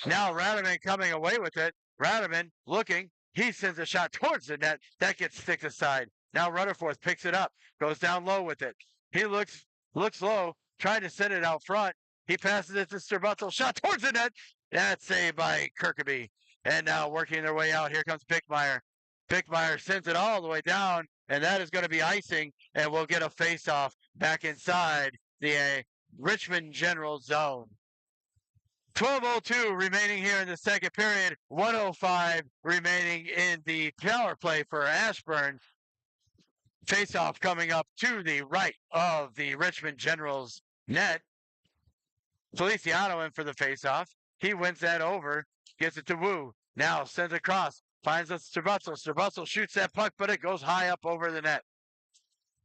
Now Ratterman coming away with it. Ratterman looking. He sends a shot towards the net. That gets sticked aside. Now Rutherford picks it up. Goes down low with it. He looks low. Trying to send it out front. He passes it to Strabutzel. Shot towards the net. That's saved by Kirkeby. And now working their way out. Here comes Bickmeyer. Bickmeyer sends it all the way down. And that is going to be icing. And we'll get a face-off back inside the Richmond Generals zone. 12:02 remaining here in the second period. 1:05 remaining in the power play for Ashburn. Face-off coming up to the right of the Richmond Generals net. Feliciano in for the face-off. He wins that over. Gets it to Wu. Now sends across. Finds it to Strabutzel. Strabutzel shoots that puck, but it goes high up over the net.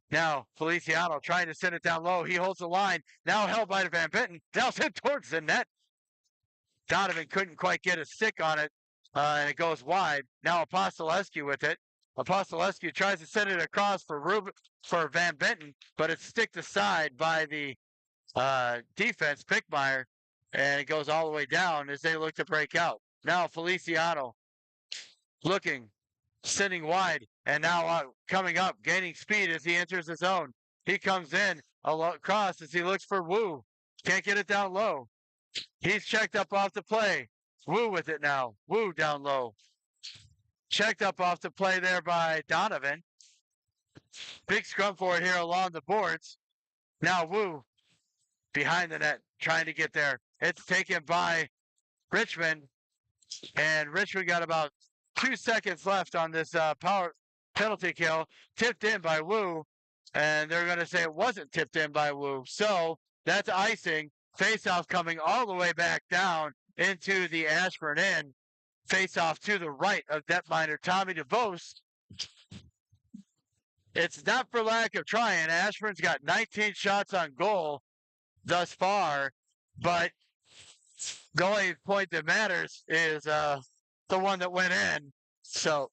Now Feliciano trying to send it down low. He holds the line. Now held by Van Bitten. Now sent towards the net. Donovan couldn't quite get a stick on it, and it goes wide. Now Apostolescu with it. Apostolescu tries to send it across for Van Bitten, but it's sticked aside by the defense, Bickmeyer, and it goes all the way down as they look to break out. Now Feliciano looking, sitting wide, and now coming up, gaining speed as he enters the zone. He comes in across as he looks for Wu. Can't get it down low. He's checked up off the play. Wu with it now. Wu down low. Checked up off the play there by Donovan. Big scrum for it here along the boards. Now Wu behind the net, trying to get there. It's taken by Richmond, and Richmond got about 2 seconds left on this power penalty kill. Tipped in by Wu, and they're going to say it wasn't tipped in by Wu. So that's icing. Face-off coming all the way back down into the Ashburn end. Face-off to the right of netminder Tommy DeVos. It's not for lack of trying. Ashburn's got 19 shots on goal thus far, but the only point that matters is the one that went in. So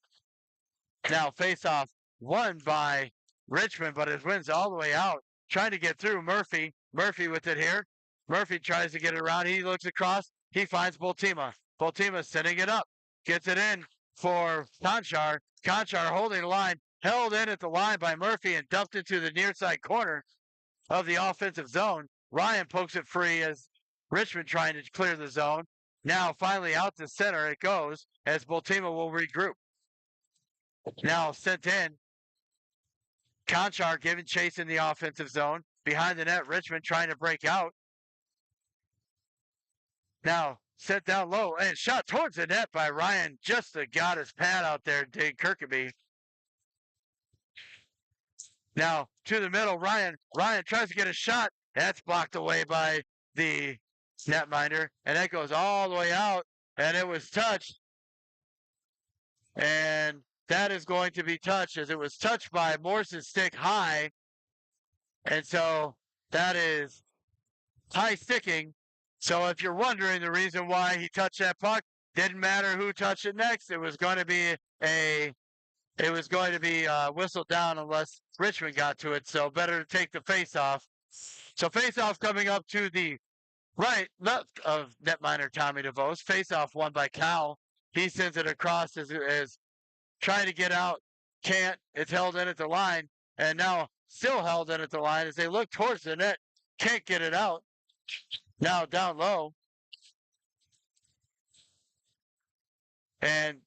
now face-off won by Richmond, but it wins all the way out. Trying to get through Murphy. Murphy with it here. Murphy tries to get it around. He looks across. He finds Boltima. Boltima setting it up. Gets it in for Conchar. Conchar holding the line. Held in at the line by Murphy and dumped into the near side corner of the offensive zone. Ryan pokes it free as Richmond trying to clear the zone. Now finally out to center it goes as Boltima will regroup. Now sent in. Conchar giving chase in the offensive zone. Behind the net, Richmond trying to break out. Now set down low and shot towards the net by Ryan. Just got his pad out there, Dave Kirkeby. Now to the middle, Ryan. Ryan tries to get a shot. That's blocked away by the netminder, and that goes all the way out, and it was touched. And that is going to be touched as it was touched by Morse's stick high. And so that is high sticking. So if you're wondering the reason why he touched that puck, didn't matter who touched it next. It was going to be whistled down unless Richmond got to it. So better to take the face off. So face off coming up to the left of netminder Tommy DeVos. Face off won by Cal. He sends it across as trying to get out. Can't. It's held in at the line. And now still held in at the line as they look towards the net. Can't get it out. Now down low. And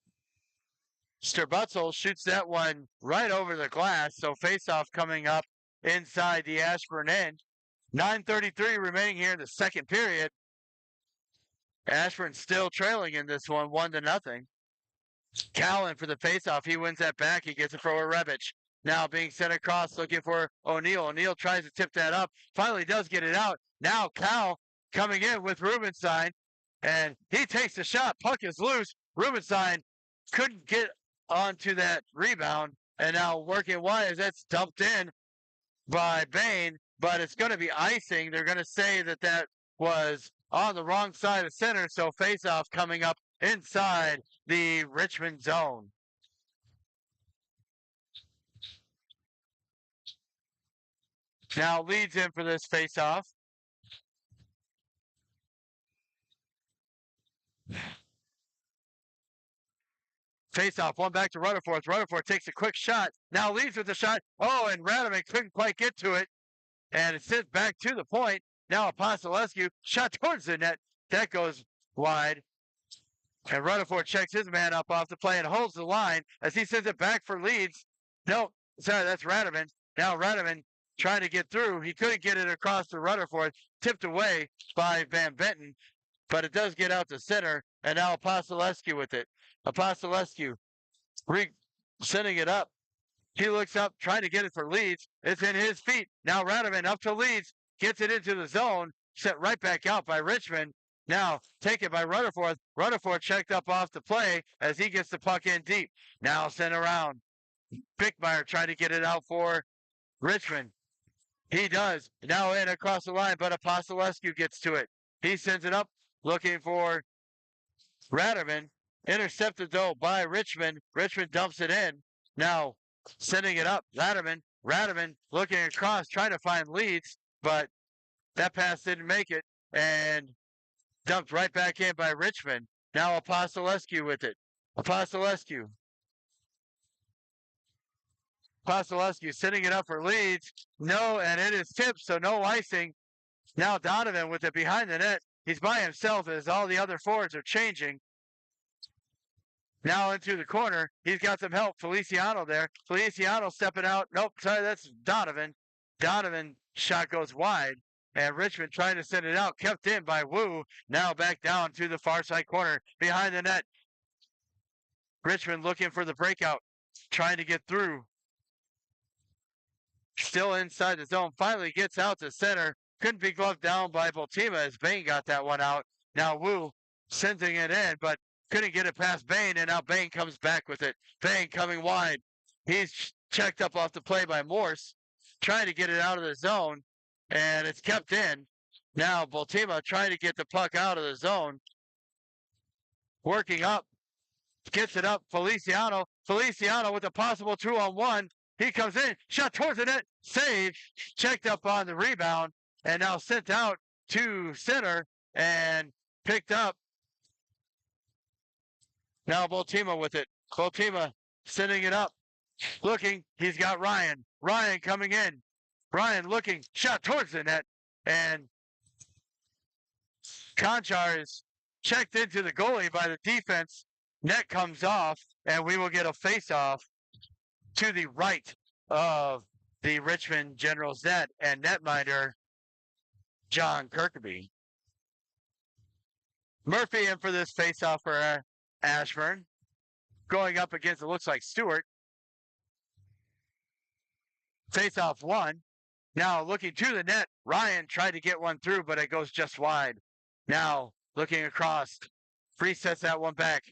Sterbutzel shoots that one right over the glass. So face-off coming up inside the Ashburn end. 9:33 remaining here in the second period. Ashburn still trailing in this one, 1-0. Callan for the faceoff. He wins that back. He gets it for Rebich. Now being sent across, looking for O'Neill. O'Neill tries to tip that up. Finally does get it out. Now Cal coming in with Rubenstein. And he takes the shot. Puck is loose. Rubenstein couldn't get onto that rebound. And now working wide as that's dumped in by Bain. But it's going to be icing. They're going to say that was on the wrong side of center. So faceoff coming up inside the Richmond zone. Now leads in for this faceoff. Faceoff, one back to Rutherford. Rutherford takes a quick shot. Now leads with the shot. Oh, and Radovic couldn't quite get to it. And it sits back to the point. Now Apostolescu shot towards the net. That goes wide. And Rutherford checks his man up off the play and holds the line as he sends it back for Leeds. No, sorry, that's Radovan. Now Radovan trying to get through. He couldn't get it across to Rutherford. Tipped away by Van Benton. But it does get out to center. And now Apostolescu with it. Apostolescu sending it up. He looks up, trying to get it for Leeds. It's in his feet. Now Radovan up to Leeds. Gets it into the zone. Sent right back out by Richmond. Now taken by Rutherford. Rutherford checked up off the play as he gets the puck in deep. Now sent around. Bickmeyer trying to get it out for Richmond. He does. Now in across the line, but Apostolescu gets to it. He sends it up, looking for Radovan. Intercepted, though, by Richmond. Richmond dumps it in. Now sending it up. Radovan looking across, trying to find Leeds, but that pass didn't make it. And dumped right back in by Richmond. Now Apostolescu with it. Apostolescu sending it up for Leeds. No, and it is tipped, so no icing. Now Donovan with it behind the net. He's by himself as all the other forwards are changing. Now into the corner. He's got some help. Feliciano there. Feliciano stepping out. Nope, sorry, that's Donovan. Donovan shot goes wide. And Richmond trying to send it out. Kept in by Wu. Now back down to the far side corner. Behind the net. Richmond looking for the breakout. Trying to get through. Still inside the zone. Finally gets out to center. Couldn't be gloved down by Bultima as Bain got that one out. Now Wu sending it in, but couldn't get it past Bain, and now Bain comes back with it. Bain coming wide. He's checked up off the play by Morse. Trying to get it out of the zone, and it's kept in. Now Bultima trying to get the puck out of the zone. Working up. Gets it up. Feliciano with a possible 2-on-1. He comes in, shot towards the net, saved, checked up on the rebound, and now sent out to center and picked up. Now Bultima with it. Bultima sending it up. Looking, he's got Ryan. Ryan coming in. Ryan looking, shot towards the net, and Conchar is checked into the goalie by the defense. Net comes off, and we will get a face-off to the right of the Richmond Generals net, and netminder John Kirkby. Murphy in for this face-off for Ashburn. Going up against, it looks like Stewart. Face-off one. Now looking to the net. Ryan tried to get one through, but it goes just wide. Now, looking across, Free sets that one back.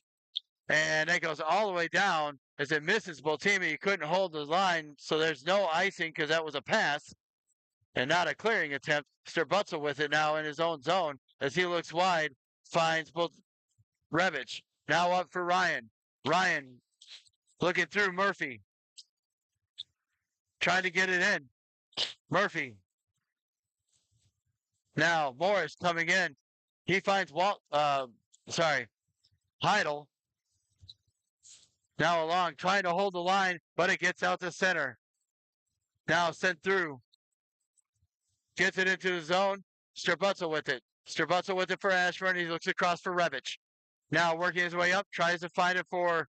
And that goes all the way down as it misses Boltimi. He couldn't hold the line, so there's no icing because that was a pass and not a clearing attempt. Sterbutzel with it now in his own zone as he looks wide, finds Revich. Now up for Ryan. Ryan looking through Murphy. Trying to get it in. Murphy. Now Morris coming in. He finds Heidel. Now along, trying to hold the line, but it gets out to center. Now sent through. Gets it into the zone. Sterbutzel with it. Sterbutzel with it for Ashburn. He looks across for Revich. Now working his way up, tries to find it for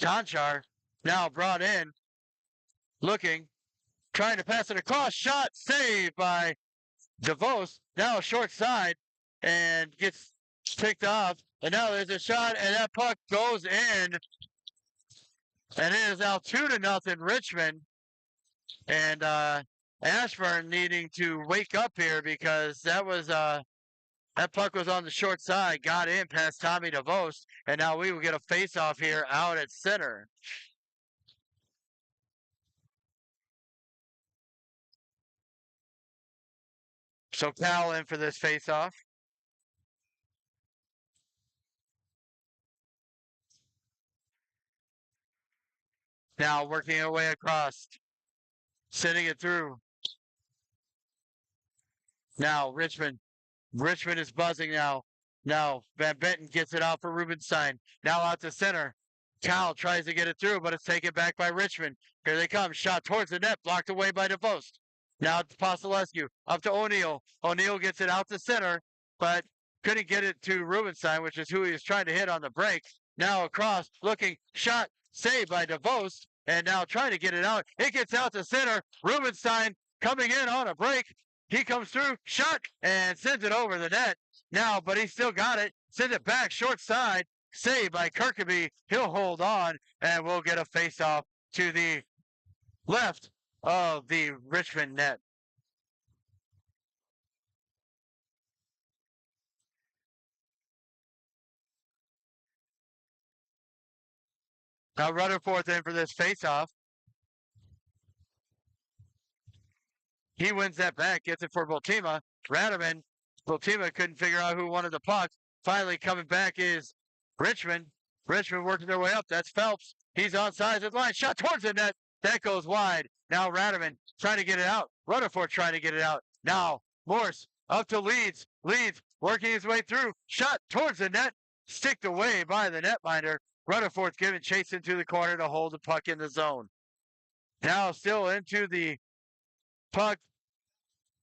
Tonchar. Now brought in. Looking. Trying to pass it across. Shot saved by DeVos. Now short side and gets picked off. And now there's a shot, and that puck goes in. And it is now 2-0 Richmond. And Ashburn needing to wake up here because that puck was on the short side, got in past Tommy DeVos, and now we will get a face-off here out at center. So Cal in for this face-off. Now working our way across. Sending it through. Now Richmond is buzzing now. Now Van Benton gets it out for Rubenstein. Now out to center. Cal tries to get it through, but it's taken back by Richmond. Here they come. Shot towards the net. Blocked away by DeVos. Now to Pasalescu. Up to O'Neill. O'Neill gets it out to center, but couldn't get it to Rubenstein, which is who he was trying to hit on the break. Now across. Looking. Shot. Saved by DeVos. And now trying to get it out. It gets out to center. Rubenstein coming in on a break. He comes through, shot, and sends it over the net. Now, but he still got it. Sends it back, short side. Saved by Kirkaby. He'll hold on, and we'll get a face-off to the left of the Richmond net. Now Rutherford in for this face-off. He wins that back, gets it for Boltima. Radaman. Boltima couldn't figure out who wanted the puck. Finally coming back is Richmond. Richmond working their way up. That's Phelps. He's on sides of the line. Shot towards the net. That goes wide. Now Radaman trying to get it out. Rutherford trying to get it out. Now Morse up to Leeds. Leeds working his way through. Shot towards the net. Sticked away by the netminder. Rutherford's giving chase into the corner to hold the puck in the zone. Now still into the puck.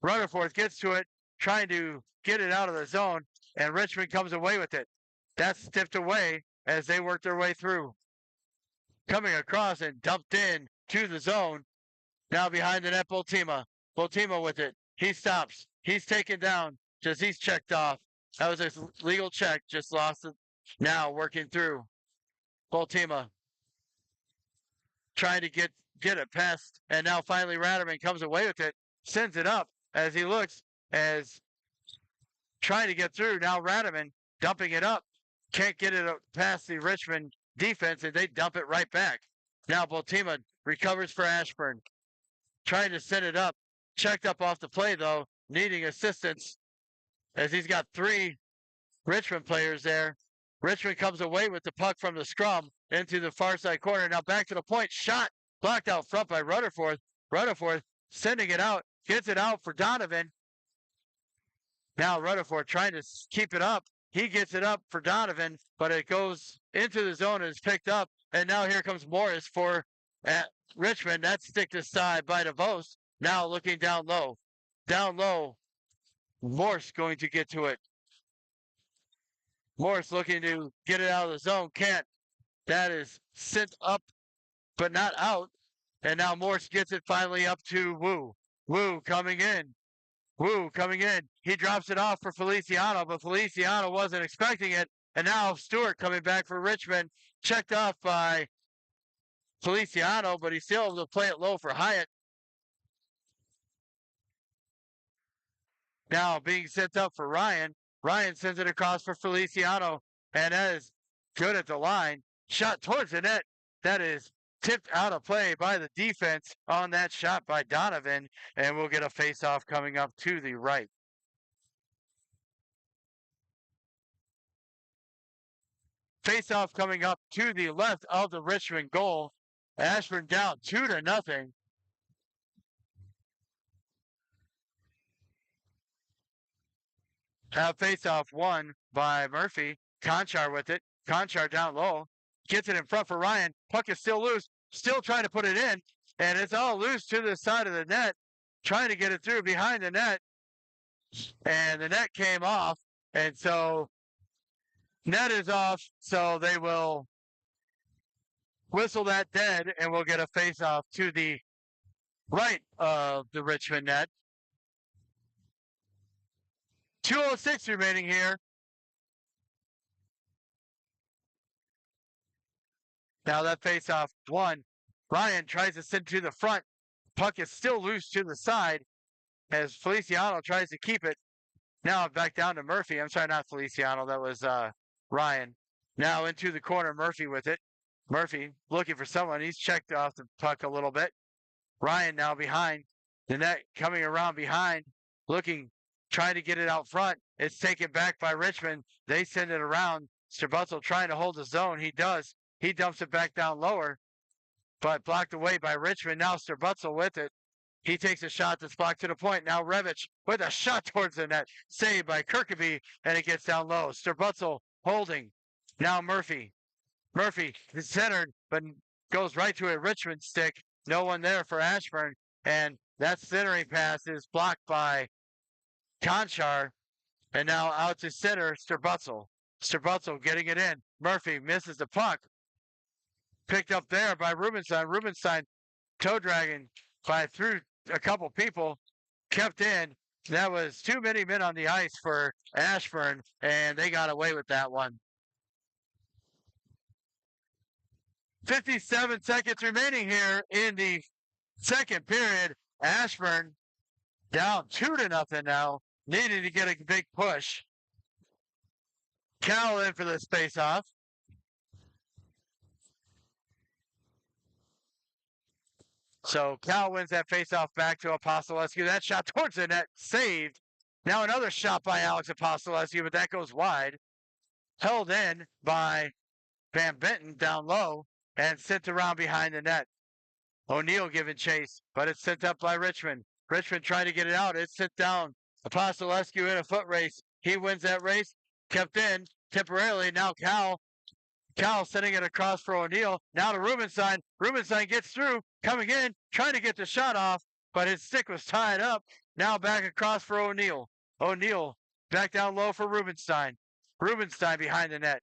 Rutherford gets to it, trying to get it out of the zone, and Richmond comes away with it. That's stiffed away as they work their way through. Coming across and dumped in to the zone. Now behind the net, Boltima. Boltima with it. He stops. He's taken down. Just he's checked off. That was a legal check. Just lost it. Now working through. Boltima trying to get it past, and now finally Radaman comes away with it, sends it up as he looks as trying to get through. Now Radaman dumping it up, can't get it past the Richmond defense, and they dump it right back. Now Boltima recovers for Ashburn, trying to set it up, checked up off the play though, needing assistance as he's got 3 Richmond players there. Richmond comes away with the puck from the scrum into the far side corner. Now back to the point. Shot blocked out front by Rutherford. Rutherford sending it out. Gets it out for Donovan. Now Rutherford trying to keep it up. He gets it up for Donovan, but it goes into the zone and is picked up. And now here comes Morris for Richmond. That's sticked aside by DeVos. Now looking down low. Down low. Morse going to get to it. Morris looking to get it out of the zone. Can't. That is sent up, but not out. And now Morse gets it finally up to Wu. Wu coming in. Wu coming in. He drops it off for Feliciano, but Feliciano wasn't expecting it. And now Stewart coming back for Richmond. Checked off by Feliciano, but he's still able to play it low for Hyatt. Now being sent up for Ryan. Ryan sends it across for Feliciano, and that is good at the line. Shot towards the net. That is tipped out of play by the defense on that shot by Donovan, and we'll get a face-off coming up to the right. Face-off coming up to the left of the Richmond goal. Ashburn down 2-0. Face-off won by Murphy. Conchar with it. Conchar down low. Gets it in front for Ryan. Puck is still loose. Still trying to put it in. And it's all loose to the side of the net. Trying to get it through behind the net. And the net came off. And so net is off. So they will whistle that dead. And we'll get a face-off to the right of the Richmond net. 2:06 remaining here. Now that face-off won. Ryan tries to send to the front. Puck is still loose to the side as Feliciano tries to keep it. Now back down to Murphy. I'm sorry, not Feliciano. That was Ryan. Now into the corner. Murphy with it. Murphy looking for someone. He's checked off the puck a little bit. Ryan now behind the net, coming around behind, looking, trying to get it out front. It's taken back by Richmond. They send it around. Strabutzel trying to hold the zone. He does. He dumps it back down lower, but blocked away by Richmond. Now Strabutzel with it. He takes a shot that's blocked to the point. Now Revich with a shot towards the net. Saved by Kirkaby, and it gets down low. Strabutzel holding. Now Murphy. Murphy is centered, but goes right to a Richmond stick. No one there for Ashburn. And that centering pass is blocked by Conchar. And now out to center, Strabutzel. Strabutzel getting it in. Murphy misses the puck. Picked up there by Rubenstein. Rubenstein toe dragging by through a couple people. Kept in. That was too many men on the ice for Ashburn, and they got away with that one. 57 seconds remaining here in the second period. Ashburn down 2-0 now, needing to get a big push. Cal in for this face-off. So Cal wins that face-off back to Apostolescu. That shot towards the net, saved. Now another shot by Alex Apostolescu, but that goes wide. Held in by Van Benton down low and sent around behind the net. O'Neill giving chase, but it's sent up by Richmond. Richmond trying to get it out. It's sent down. Apostolescu in a foot race. He wins that race. Kept in temporarily. Now Cal sending it across for O'Neill. Now to Rubenstein. Rubenstein gets through, coming in, trying to get the shot off, but his stick was tied up. Now back across for O'Neill. O'Neill back down low for Rubenstein. Rubenstein behind the net.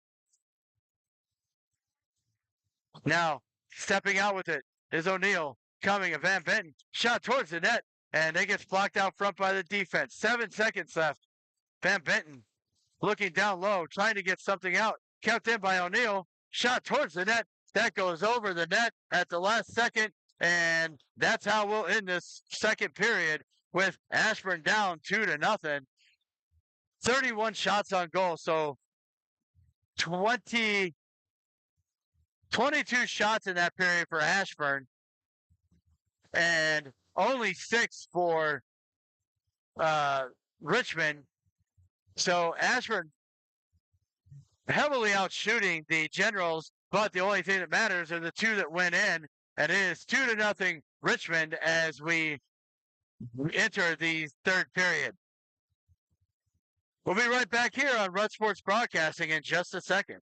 Now stepping out with it is O'Neill. Coming, a Van Benton. Shot towards the net, and it gets blocked out front by the defense. 7 seconds left. Van Benton looking down low, trying to get something out. Kept in by O'Neill. Shot towards the net. That goes over the net at the last second. And that's how we'll end this second period with Ashburn down 2-0. 31 shots on goal. So 22 shots in that period for Ashburn. And only 6 for Richmond. So Ashburn heavily outshooting the Generals, but the only thing that matters are the 2 that went in, and it is 2-0 Richmond as we enter the third period. We'll be right back here on Rud Sports Broadcasting in just a second.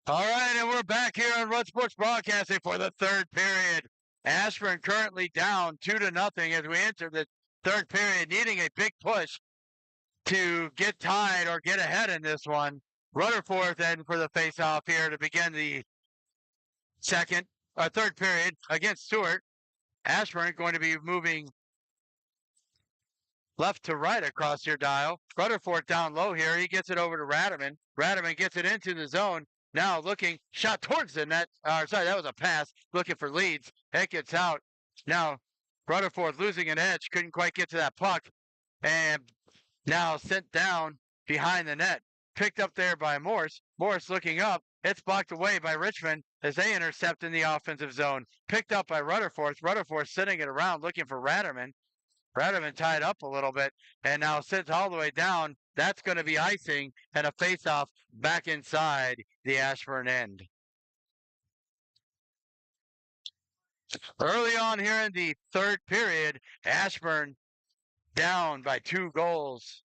All right, and we're back here on Run Sports Broadcasting for the third period. Ashburn currently down 2-0 as we enter the third period, needing a big push to get tied or get ahead in this one. Rutherford then for the face-off here to begin the third period against Stewart. Ashburn going to be moving left to right across your dial. Rutherford down low here. He gets it over to Radaman. Radaman gets it into the zone. Now looking, shot towards the net. Sorry, that was a pass. Looking for leads. It gets out. Now Rutherford losing an edge. Couldn't quite get to that puck. And now sent down behind the net. Picked up there by Morse. Morse looking up. It's blocked away by Richmond as they intercept in the offensive zone. Picked up by Rutherford. Rutherford sending it around looking for Radaman. Radaman tied up a little bit and now sits all the way down. That's going to be icing and a face-off back inside the Ashburn end. Early on here in the third period, Ashburn down by 2 goals.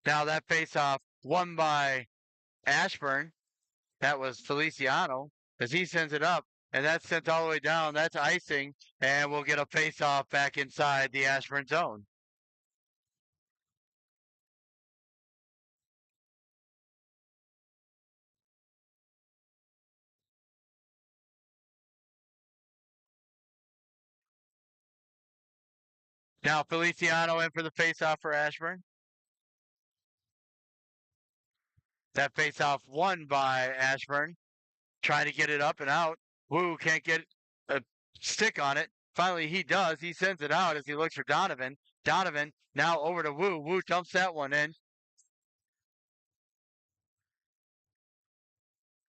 Now that face-off won by Ashburn. That was Feliciano as he sends it up, and that's sent all the way down. That's icing, and we'll get a face-off back inside the Ashburn zone. Now Feliciano in for the face-off for Ashburn. That face-off won by Ashburn. Trying to get it up and out. Wu can't get a stick on it. Finally, he does. He sends it out as he looks for Donovan. Donovan now over to Wu. Wu dumps that one in.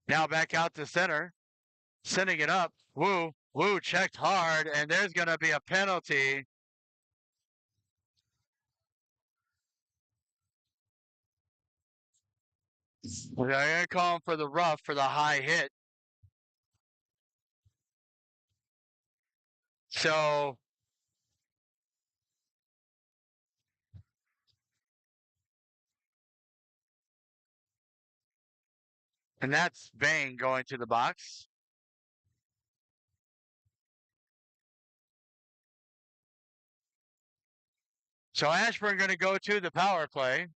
Now back out to center. Sending it up. Wu checked hard, and there's going to be a penalty. They're going to call him for the rough for the high hit. So and that's Bang going to the box. So Ashburn going to go to the power play.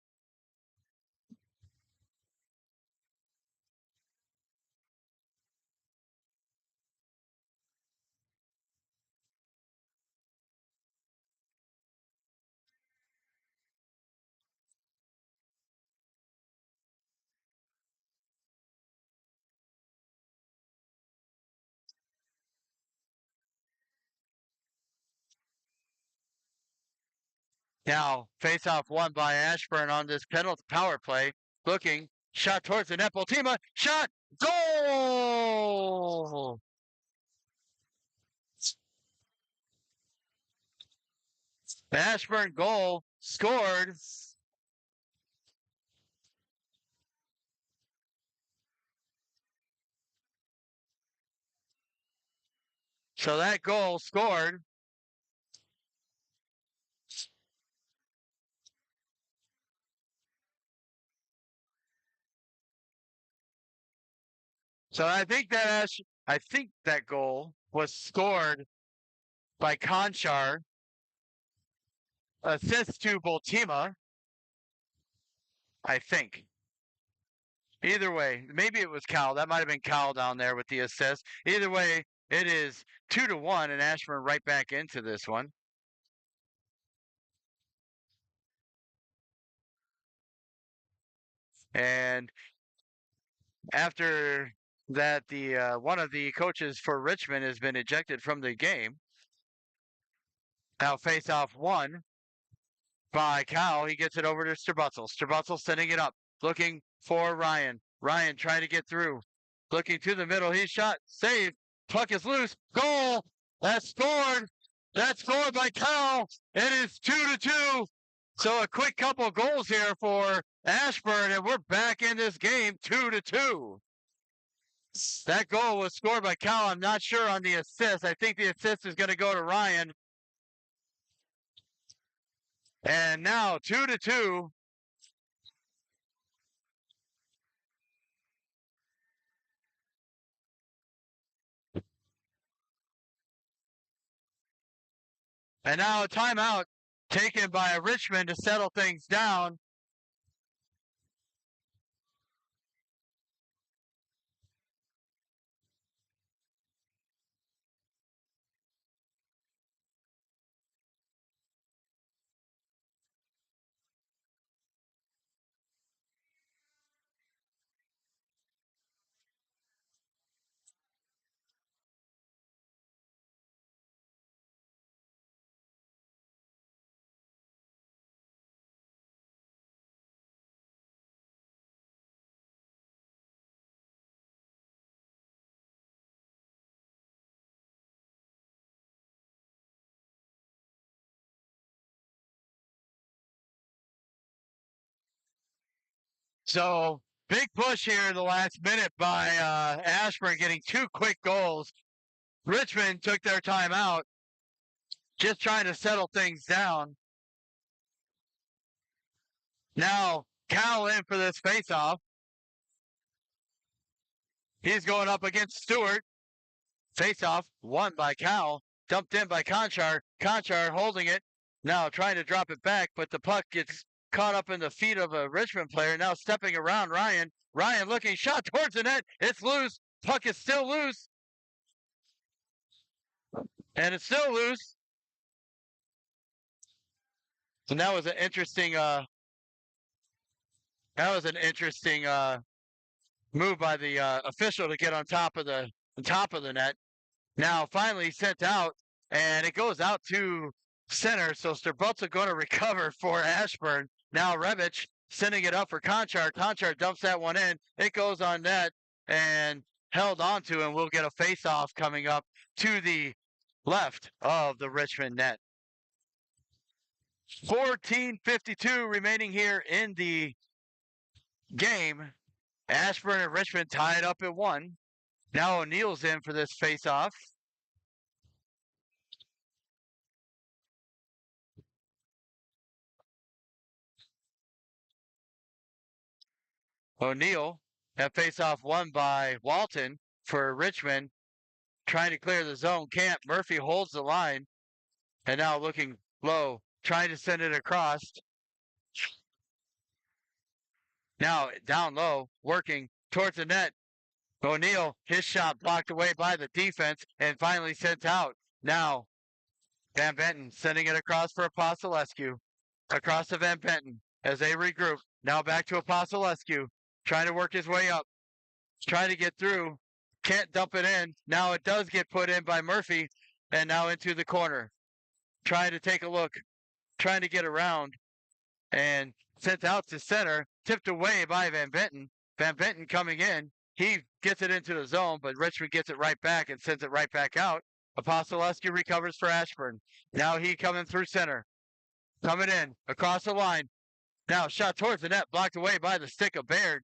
Now, face-off won by Ashburn on this penalty power play. Looking, shot towards the net. Bultima, shot, goal! Ashburn goal scored. So that goal scored. So I think that goal was scored by Conchar. Assist to Bultima. I think. Either way, maybe it was Cal. That might have been Cal down there with the assist. Either way, it is 2-1, and Ashburn right back into this one. And after that, the one of the coaches for Richmond has been ejected from the game. Now face-off won by Cal. He gets it over to Strabutzel. Strabutzel sending it up, looking for Ryan. Ryan trying to get through. Looking to the middle. He shot. Save. Puck is loose. Goal. That's scored. That's scored by Cal. It is 2-2. So a quick couple goals here for Ashburn, and we're back in this game 2-2. That goal was scored by Cal. I'm not sure on the assist. I think the assist is going to go to Ryan. And now 2-2. And now a timeout taken by Richmond to settle things down. So big push here in the last minute by Ashburn getting 2 quick goals. Richmond took their timeout, just trying to settle things down. Now Cal in for this faceoff. He's going up against Stewart. Faceoff won by Cal, dumped in by Conchar. Conchar holding it, now trying to drop it back, but the puck gets caught up in the feet of a Richmond player. Now stepping around Ryan. Ryan looking, shot towards the net. It's loose. Puck is still loose. And it's still loose. And that was an interesting move by the official to get on top of the net. Now finally sent out, and it goes out to center. So Sterbutza going to recover for Ashburn. Now Revich sending it up for Conchar. Conchar dumps that one in. It goes on net and held onto, and we'll get a face-off coming up to the left of the Richmond net. 14:52 remaining here in the game. Ashburn and Richmond tied up at 1. Now O'Neill's in for this face-off. O'Neill, that face-off won by Walton for Richmond. Trying to clear the zone, can't. Murphy holds the line, and now looking low, trying to send it across. Now down low, working towards the net. O'Neill, his shot blocked away by the defense and finally sent out. Now Van Benton sending it across for Apostolescu. Across to Van Benton as they regroup. Now back to Apostolescu, trying to work his way up. Trying to get through. Can't dump it in. Now it does get put in by Murphy, and now into the corner. Trying to take a look. Trying to get around. And sent out to center. Tipped away by Van Benton. Van Benton coming in. He gets it into the zone, but Richmond gets it right back and sends it right back out. Apostolescu recovers for Ashburn. Now he coming through center. Coming in. Across the line. Now shot towards the net. Blocked away by the stick of Baird.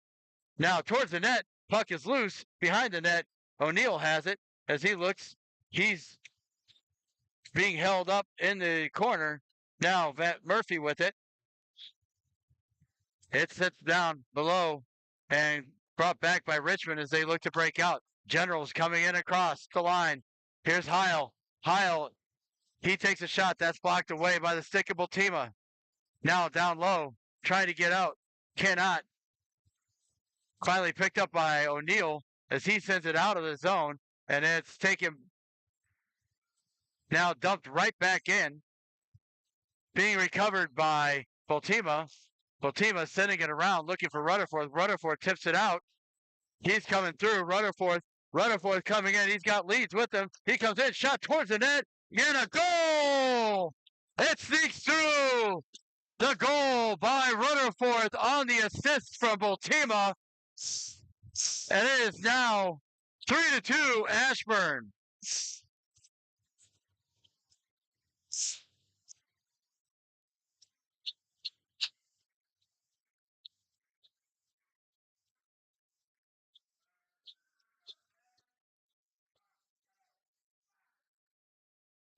Now towards the net. Puck is loose. Behind the net. O'Neill has it. As he looks, he's being held up in the corner. Now Murphy with it. It sits down below and brought back by Richmond as they look to break out. Generals coming in across the line. Here's Heil. Heil, he takes a shot. That's blocked away by the stick of Bultima. Now down low, trying to get out. Cannot. Finally picked up by O'Neill as he sends it out of the zone. And it's taken, now dumped right back in. Being recovered by Bultima. Bultima sending it around, looking for Rutherford. Rutherford tips it out. He's coming through. Rutherford coming in. He's got leads with him. He comes in, shot towards the net, and a goal! It sneaks through. The goal by Rutherford on the assist from Bultima. And it is now 3-2 Ashburn.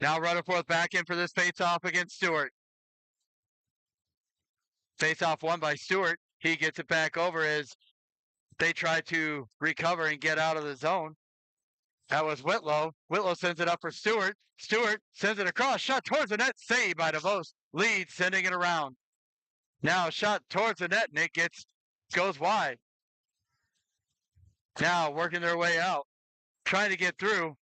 Now Rutherford back in for this face-off against Stewart. Face-off won by Stewart. He gets it back over as they try to recover and get out of the zone. That was Whitlow. Whitlow sends it up for Stewart. Stewart sends it across. Shot towards the net. Saved by DeVos. Leeds sending it around. Now shot towards the net and it goes wide. Now working their way out. Trying to get through.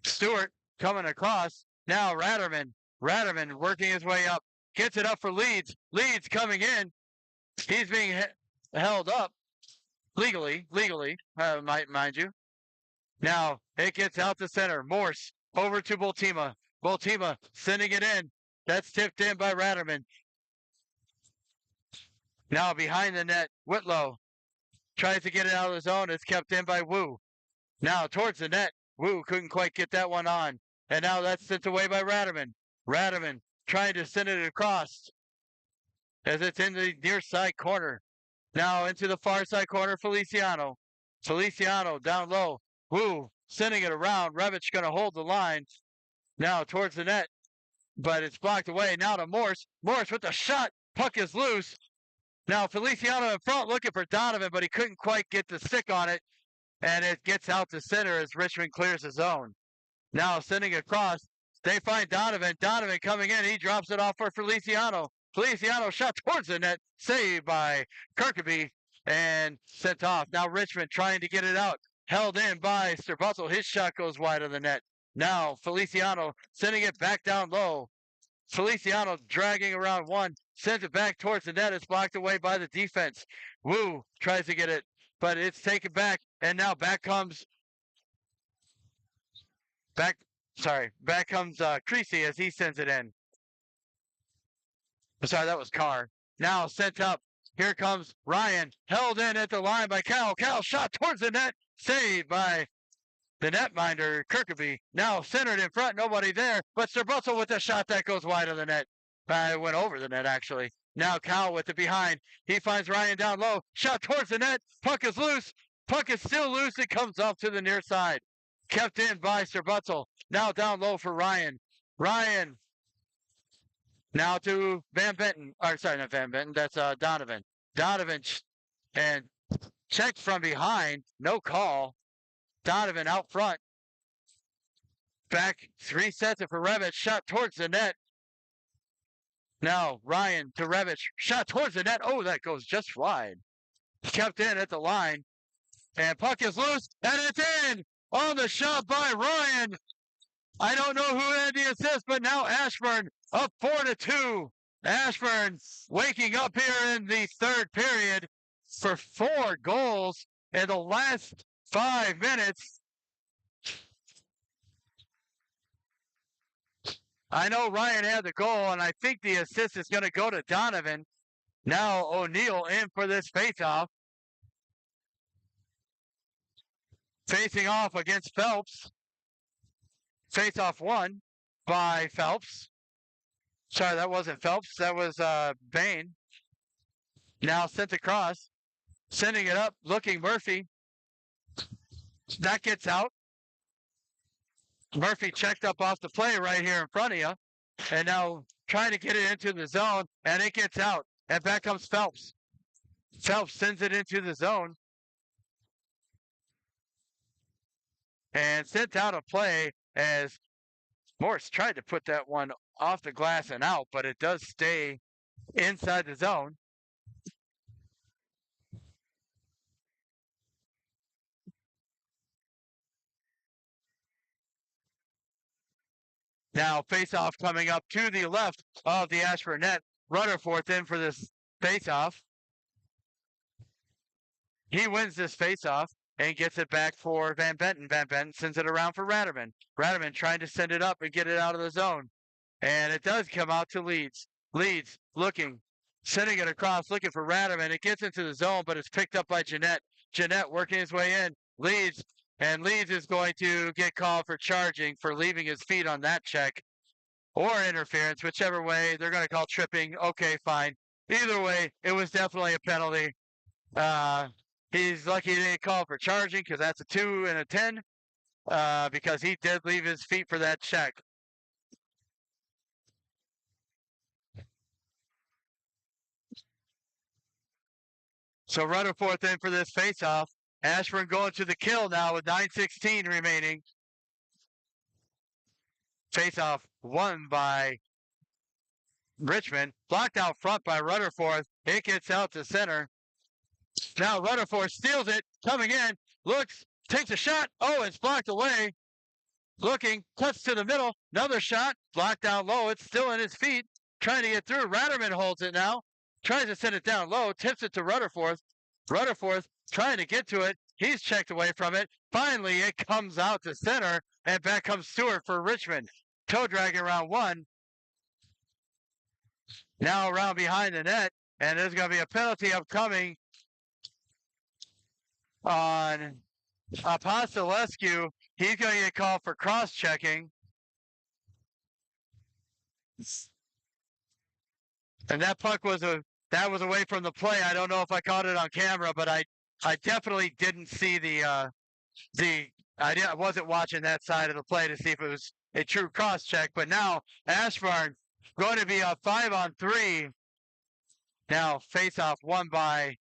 Stewart coming across. Now Ratterman. Ratterman working his way up. Gets it up for Leeds. Leeds coming in. He's being held up legally, mind you. Now it gets out to center. Morse over to Boltima. Boltima sending it in. That's tipped in by Ratterman. Now behind the net, Whitlow tries to get it out of the zone. It's kept in by Wu. Now towards the net. Wu couldn't quite get that one on. And now that's sent away by Ratterman. Ratterman trying to send it across as it's in the near side corner. Now into the far side corner, Feliciano. Feliciano down low. Wu sending it around. Revich going to hold the line. Now towards the net, but it's blocked away. Now to Morse. Morse with the shot. Puck is loose. Now Feliciano in front looking for Donovan, but he couldn't quite get the stick on it. And it gets out to center as Richmond clears the zone. Now sending it across. They find Donovan. Donovan coming in. He drops it off for Feliciano. Feliciano shot towards the net. Saved by Kirkby and sent off. Now Richmond trying to get it out. Held in by Sterbutzel. His shot goes wide of the net. Now Feliciano sending it back down low. Feliciano dragging around one. Sends it back towards the net. It's blocked away by the defense. Wu tries to get it, but it's taken back. And now back comes Creasy as he sends it in. Sorry, that was Carr. Now sent up. Here comes Ryan. Held in at the line by Cal. Cal shot towards the net. Saved by the netminder, Kirkby. Now centered in front. Nobody there. But Sterbutzel with the shot that goes wide of the net. It went over the net, actually. Now Cal with it behind. He finds Ryan down low. Shot towards the net. Puck is loose. Puck is still loose. It comes off to the near side. Kept in by Sterbutzel. Now down low for Ryan. Ryan. Now to Van Benton. Or sorry, not Van Benton. That's Donovan. Donovan and checked from behind. No call. Donovan out front. Back 3 sets for Revich. Shot towards the net. Now Ryan to Revich. Shot towards the net. Oh, that goes just wide. Kept in at the line. And puck is loose. And it's in. On the shot by Ryan. I don't know who had the assist, but now Ashburn up 4-2. Ashburn waking up here in the third period for 4 goals in the last 5 minutes. I know Ryan had the goal, and I think the assist is going to go to Donovan. Now O'Neill in for this faceoff. Facing off against Phelps. Faceoff won by Phelps. Sorry, that wasn't Phelps. That was Bain. Now sent across. Sending it up. Looking Murphy. That gets out. Murphy checked up off the play right here in front of you. And now trying to get it into the zone. And it gets out. And back comes Phelps. Phelps sends it into the zone. And sent out a play as Morse tried to put that one off the glass and out, but it does stay inside the zone. Now face-off coming up to the left of the Ashburn net. Rutherford in for this face-off. He wins this face-off and gets it back for Van Benton. Van Benton sends it around for Ratterman. Ratterman trying to send it up and get it out of the zone. And it does come out to Leeds. Leeds looking, sending it across, looking for Ratterman. It gets into the zone, but it's picked up by Jeanette. Jeanette working his way in. Leeds is going to get called for charging for leaving his feet on that check. Or interference, whichever way. They're going to call tripping. Okay, fine. Either way, it was definitely a penalty. He's lucky he didn't call for charging because that's a 2 and a 10 because he did leave his feet for that check. So Rutherford in for this faceoff. Ashburn going to the kill now with 9:16 remaining. Faceoff won by Richmond. Blocked out front by Rutherford. It gets out to center. Now Rutherford steals it. Coming in. Looks. Takes a shot. Oh, it's blocked away. Looking. Cuts to the middle. Another shot. Blocked down low. It's still in his feet. Trying to get through. Ratterman holds it now. Tries to send it down low. Tips it to Rutherford. Rutherford trying to get to it. He's checked away from it. Finally, it comes out to center. And back comes Stewart for Richmond. Toe dragging around one. Now around behind the net. And there's going to be a penalty upcoming on Apostolescu. He's going to get called for cross-checking. And that puck was away from the play. I don't know if I caught it on camera, but I definitely didn't see I wasn't watching that side of the play to see if it was a true cross-check. But now Ashburn going to be a 5-on-3. Now face-off won by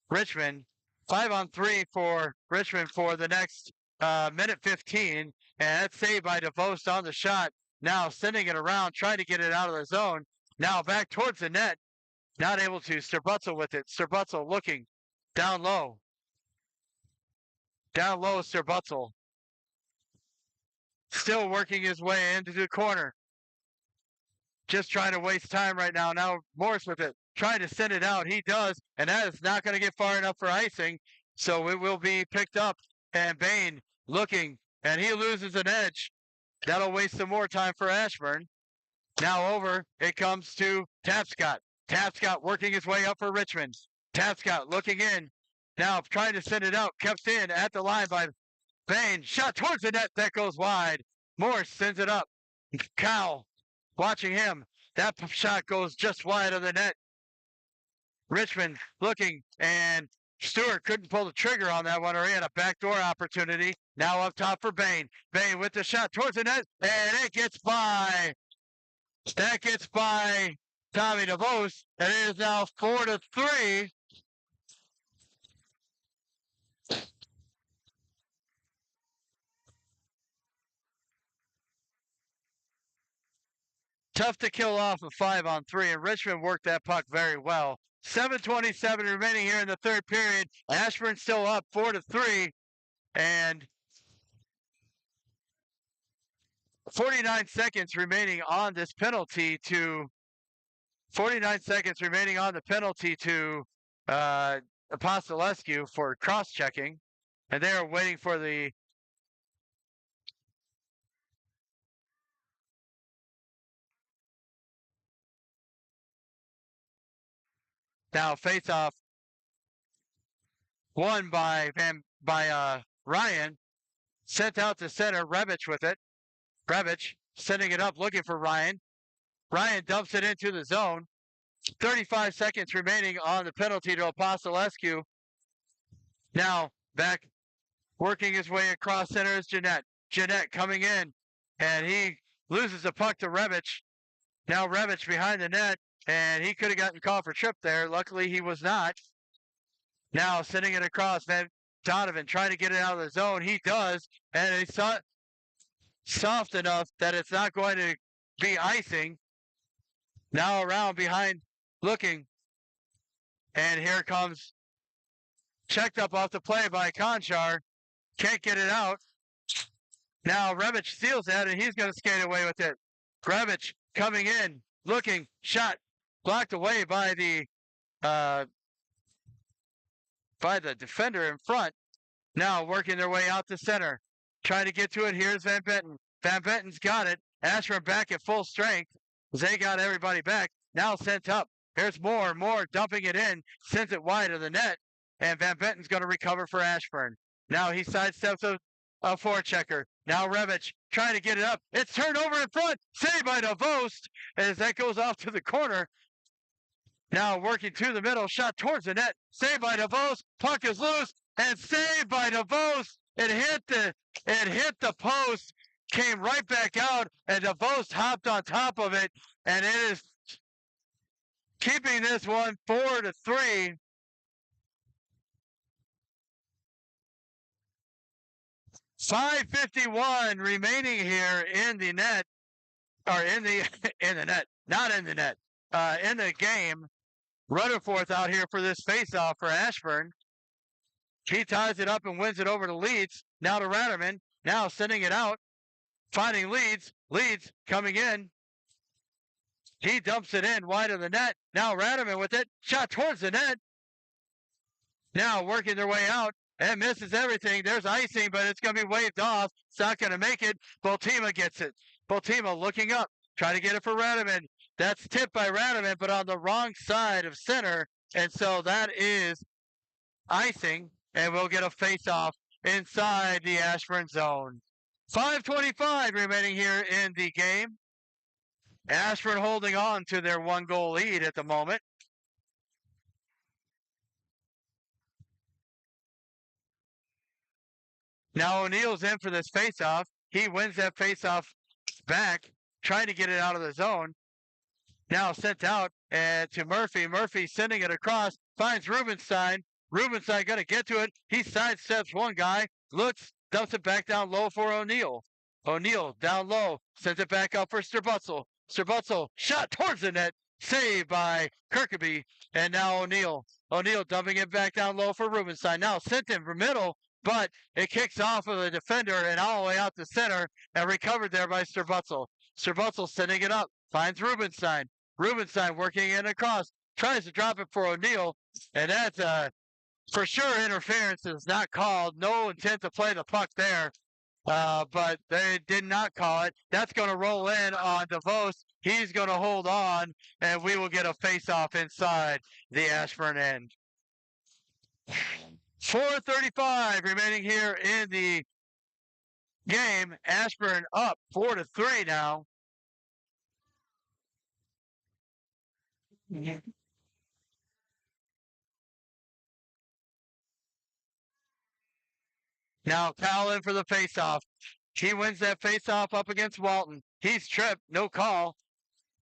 Richmond. 5-on-3 for Richmond for the next minute 15. And that's saved by DeVos on the shot. Now sending it around, trying to get it out of the zone. Now back towards the net. Not able to. Sterbutzel with it. Sterbutzel looking down low. Down low, Sterbutzel. Still working his way into the corner. Just trying to waste time right now. Now Morse with it. Trying to send it out. He does. And that is not going to get far enough for icing. So it will be picked up. And Bain looking. And he loses an edge. That'll waste some more time for Ashburn. Now over. It comes to Tapscott. Tapscott working his way up for Richmond. Tapscott looking in. Now trying to send it out. Kept in at the line by Bain. Shot towards the net. That goes wide. Morse sends it up. Cowell watching him. That shot goes just wide of the net. Richmond looking, and Stewart couldn't pull the trigger on that one, or he had a backdoor opportunity. Now up top for Bain. Bain with the shot towards the net, and it gets by. That gets by Tommy DeVos, and it is now 4-3. Tough to kill off a 5-on-3, and Richmond worked that puck very well. 7:27 remaining here in the third period. Ashburn still up 4-3, and 49 seconds remaining on this penalty to 49 seconds remaining on the penalty to Apostolescu for cross-checking, and they are waiting for the now face-off won by Ryan, sent out to center. Rebich with it. Rebich sending it up, looking for Ryan. Ryan dumps it into the zone. 35 seconds remaining on the penalty to Apostolescu. Now back, working his way across center is Jeanette. Jeanette coming in, and he loses the puck to Rebich. Now Rebich behind the net, and he could have gotten called for trip there. Luckily, he was not. Now sending it across, Van Donovan trying to get it out of the zone. He does, and it's soft enough that it's not going to be icing. Now around behind, looking, and here comes checked up off the play by Conchar. Can't get it out. Now Rebich steals that, and he's going to skate away with it. Rebich coming in, looking, shot, blocked away by the defender in front. Now working their way out to center. Trying to get to it. Here's Van Benton. Van Benton's got it. Ashburn back at full strength. They got everybody back. Now sent up. Here's Moore dumping it in. Sends it wide of the net. And Van Benton's going to recover for Ashburn. Now he sidesteps a forechecker. Now Rebich trying to get it up. It's turned over in front. Saved by DeVos as that goes off to the corner. Now working to the middle. Shot towards the net. Saved by DeVos. Puck is loose. And saved by DeVos. It hit the post. Came right back out. And DeVos hopped on top of it. And it is keeping this one 4-3. 5:51 remaining here in the net, or in the in the net, not in the net, in the game. Rutherford out here for this faceoff for Ashburn. He ties it up and wins it over to Leeds. Now to Ratterman. Now sending it out. Finding Leeds. Leeds coming in. He dumps it in wide of the net. Now Ratterman with it. Shot towards the net. Now working their way out and misses everything. There's icing, but it's going to be waved off. It's not going to make it. Bultima gets it. Bultima looking up. Trying to get it for Ratterman. That's tipped by Ratterman, but on the wrong side of center. And so that is icing, and we'll get a face-off inside the Ashburn zone. 5:25 remaining here in the game. Ashburn holding on to their one-goal lead at the moment. Now O'Neill's in for this face-off. He wins that face-off back, trying to get it out of the zone. Now sent out to Murphy. Murphy sending it across, finds Rubenstein. Rubenstein going to get to it. He sidesteps one guy, looks, dumps it back down low for O'Neill. O'Neill down low, sends it back up for Sterbutzel. Sterbutzel shot towards the net, saved by Kirkaby. And now O'Neill. O'Neill dumping it back down low for Rubenstein. Now sent him for middle, but it kicks off of the defender and all the way out to center and recovered there by Sterbutzel. Sterbutzel sending it up, finds Rubenstein. Rubenstein working in across, tries to drop it for O'Neill, and that's for sure interference is not called. No intent to play the puck there, but they did not call it. That's going to roll in on DeVos. He's going to hold on, and we will get a face-off inside the Ashburn end. 4:35 remaining here in the game. Ashburn up 4-3 now. Now Powell in for the faceoff. He wins that faceoff up against Walton. He's tripped, no call.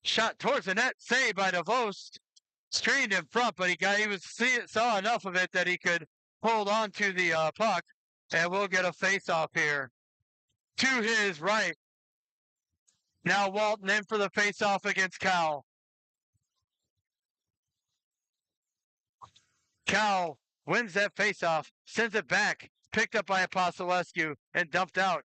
Shot towards the net, saved by DeVos. Screened in front, but saw enough of it that he could hold on to the puck, and we'll get a faceoff here. To his right. Now Walton in for the faceoff against Cowell. Cowell wins that faceoff, sends it back, picked up by Apostolescu and dumped out.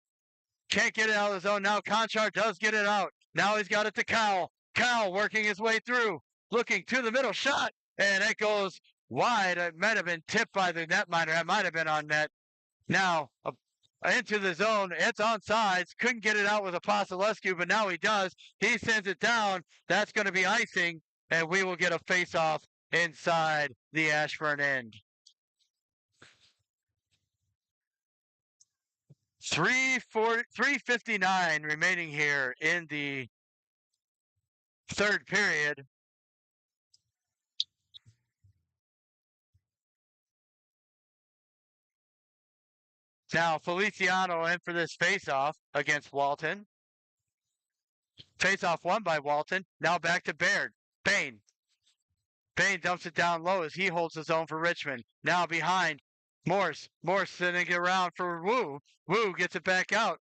Can't get it out of the zone. Now Conchar does get it out. Now he's got it to Cowell. Cowell working his way through, looking to the middle, shot, and it goes wide. It might have been tipped by the netminder. That might have been on net. Now into the zone. It's on sides. Couldn't get it out with Apostolescu, but now he does. He sends it down. That's going to be icing, and we will get a face-off inside the Ashburn end. 3:59 remaining here in the third period. Now Feliciano in for this face-off against Walton. Face-off won by Walton. Now back to Baird. Bain. Bain dumps it down low as he holds his own for Richmond. Now behind Morse. Morse sending it around for Wu. Wu gets it back out.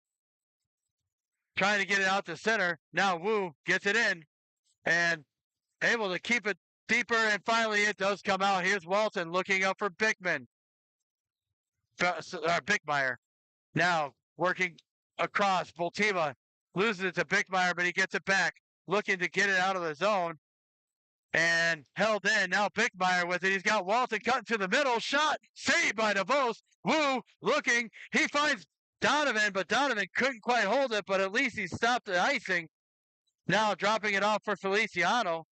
Trying to get it out to center. Now Wu gets it in and able to keep it deeper, and finally it does come out. Here's Walton looking up for Bickman. Bickmeyer. Now working across. Bultima loses it to Bickmeyer, but he gets it back. Looking to get it out of the zone. And held in. Now Bickmeyer with it. He's got Walton cutting to the middle. Shot. Saved by DeVos. Wu looking. He finds Donovan, but Donovan couldn't quite hold it, but at least he stopped the icing. Now dropping it off for Feliciano.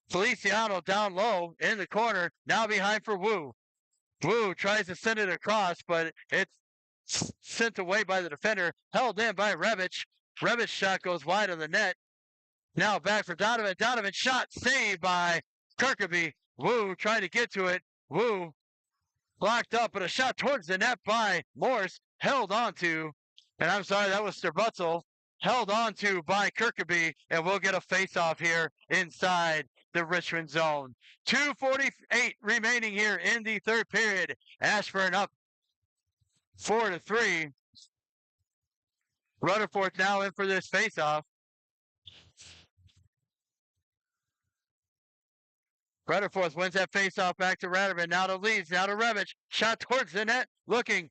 Feliciano down low in the corner. Now behind for Wu. Wu tries to send it across, but it's sent away by the defender. Held in by Revich. Revich's shot goes wide of the net. Now back for Donovan. Donovan shot saved by Kirkaby. Wu trying to get to it. Wu blocked up, but a shot towards the net by Morse. Held on to, and I'm sorry, that was Sterbutzel. Held on to by Kirkaby, and we'll get a face-off here inside the Richmond zone. 2:48 remaining here in the third period. Ashburn up 4-3. Rutherford now in for this faceoff. Rutherford wins that faceoff back to Ratterman. Now to Leeds. Now to Revich. Shot towards the net. Looking.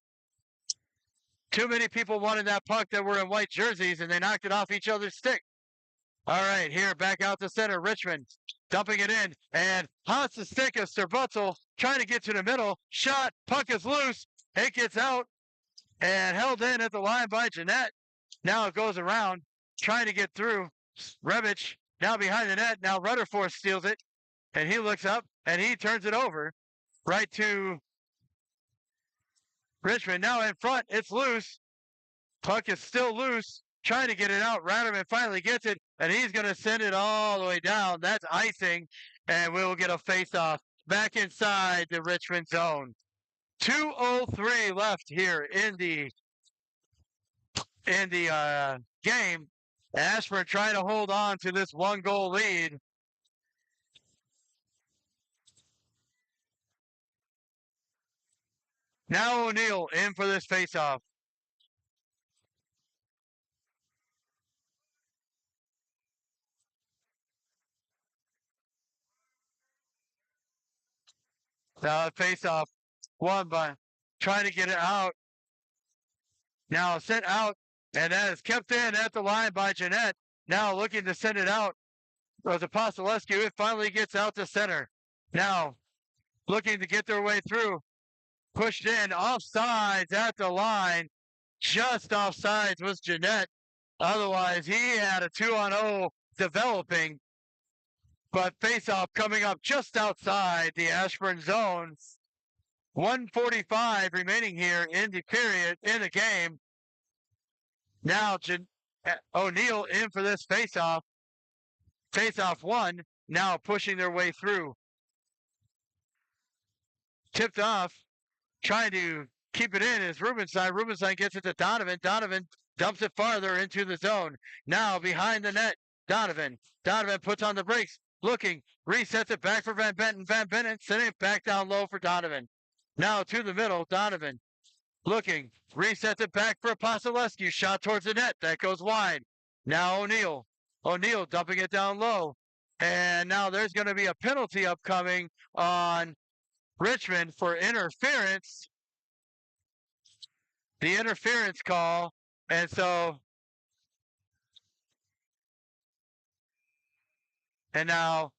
Too many people wanted that puck that were in white jerseys, and they knocked it off each other's stick. All right, here, back out the center. Richmond dumping it in, and hots the stick of Sterbutzel, trying to get to the middle. Shot, puck is loose. It gets out and held in at the line by Jeanette. Now it goes around, trying to get through. Revich now behind the net. Now Rutherford steals it, and he looks up, and he turns it over right to Richmond. Now in front, it's loose. Puck is still loose. Trying to get it out. Ratterman finally gets it, and he's going to send it all the way down. That's icing, and we will get a face-off back inside the Richmond zone. 2:03 left here in the game. Ashburn trying to hold on to this one-goal lead. Now O'Neill in for this face-off. Now face-off won by trying to get it out. Now sent out, and that is kept in at the line by Jeanette. Now looking to send it out. As a Apostolescu, it finally gets out to center. Now looking to get their way through. Pushed in, offsides at the line. Just offsides was Jeanette. Otherwise, he had a 2-on-0 developing. But face-off coming up just outside the Ashburn zone. 1:45 remaining here in the period, in the game. Now O'Neill in for this face-off. Face-off one, now pushing their way through. Tipped off, trying to keep it in is Rubenstein. Rubenstein gets it to Donovan. Donovan dumps it farther into the zone. Now behind the net, Donovan. Donovan puts on the brakes. Looking, resets it back for Van Benton. Van Benton sending it back down low for Donovan. Now to the middle, Donovan. Looking, resets it back for Apostolescu. Shot towards the net. That goes wide. Now O'Neill. O'Neill dumping it down low. And now there's going to be a penalty upcoming on Richmond for interference. The interference call. And so... And now,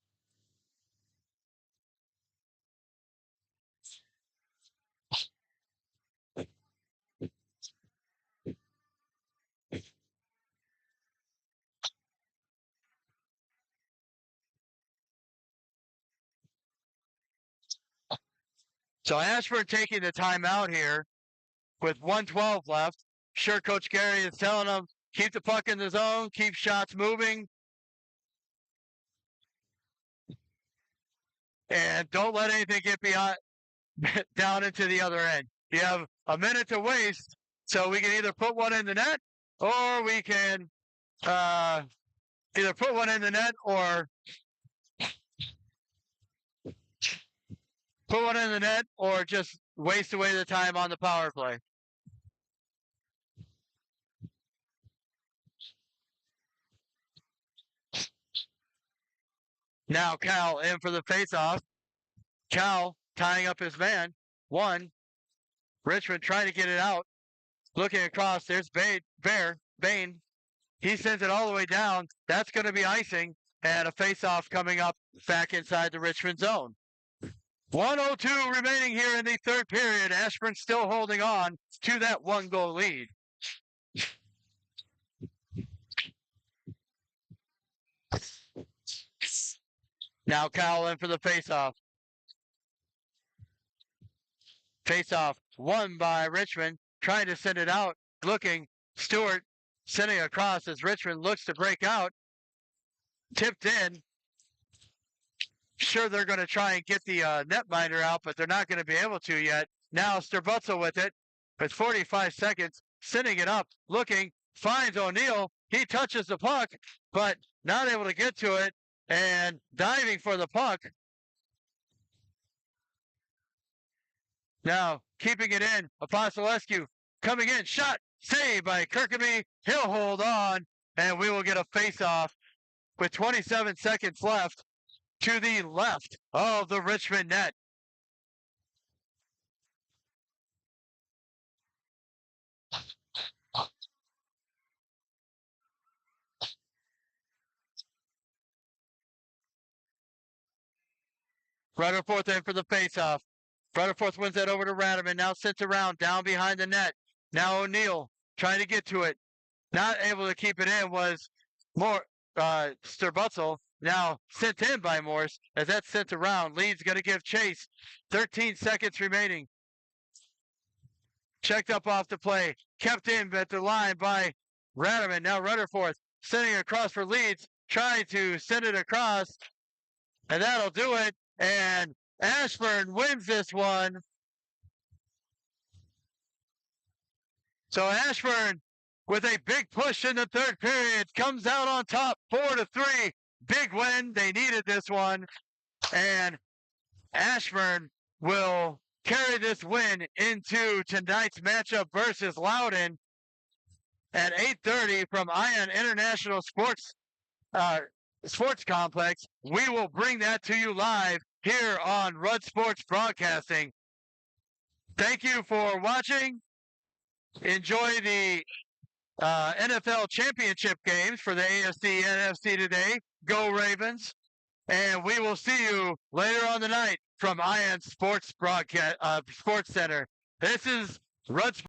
so Ashburn taking the timeout here with 1:12 left. Sure, Coach Gary is telling them, keep the puck in the zone, keep shots moving. And don't let anything get beyond down into the other end. You have a minute to waste, so we can either put one in the net, or we can either put one in the net or put one in the net, or just waste away the time on the power play. Now Cal in for the faceoff. Cal tying up his man. One. Richmond trying to get it out. Looking across. There's Bain. He sends it all the way down. That's going to be icing. And a faceoff coming up back inside the Richmond zone. 1:02 remaining here in the third period. Ashburn still holding on to that one-goal lead. Now Cowell in for the faceoff. Faceoff won by Richmond. Trying to send it out. Looking. Stewart sending across as Richmond looks to break out. Tipped in. Sure, they're going to try and get the netminder out, but they're not going to be able to yet. Now Sterbutzel with it. With 45 seconds. Sending it up. Looking. Finds O'Neill. He touches the puck, but not able to get to it. And diving for the puck. Now keeping it in. Apostolescu coming in. Shot. Saved by Kirkby. He'll hold on, and we will get a face-off with 27 seconds left to the left of the Richmond net. Rutherford in for the face-off. Rutherford wins that over to Radaman. Now sits around down behind the net. Now O'Neill trying to get to it. Not able to keep it in was more Sturbutzel. Now sent in by Morse as that's sent around. Leeds going to give chase. 13 seconds remaining. Checked up off the play. Kept in at the line by Radaman. Now Rutherford sending across for Leeds. Trying to send it across. And that'll do it. And Ashburn wins this one. So Ashburn, with a big push in the third period, comes out on top 4-3. Big win. They needed this one. And Ashburn will carry this win into tonight's matchup versus Loudoun at 8:30 from Ion International Sports Complex. We will bring that to you live here on Rudd Sports Broadcasting. Thank you for watching. Enjoy the NFL championship games for the AFC NFC today. Go Ravens. And we will see you later on the night from Ion Sports Center. This is Rudd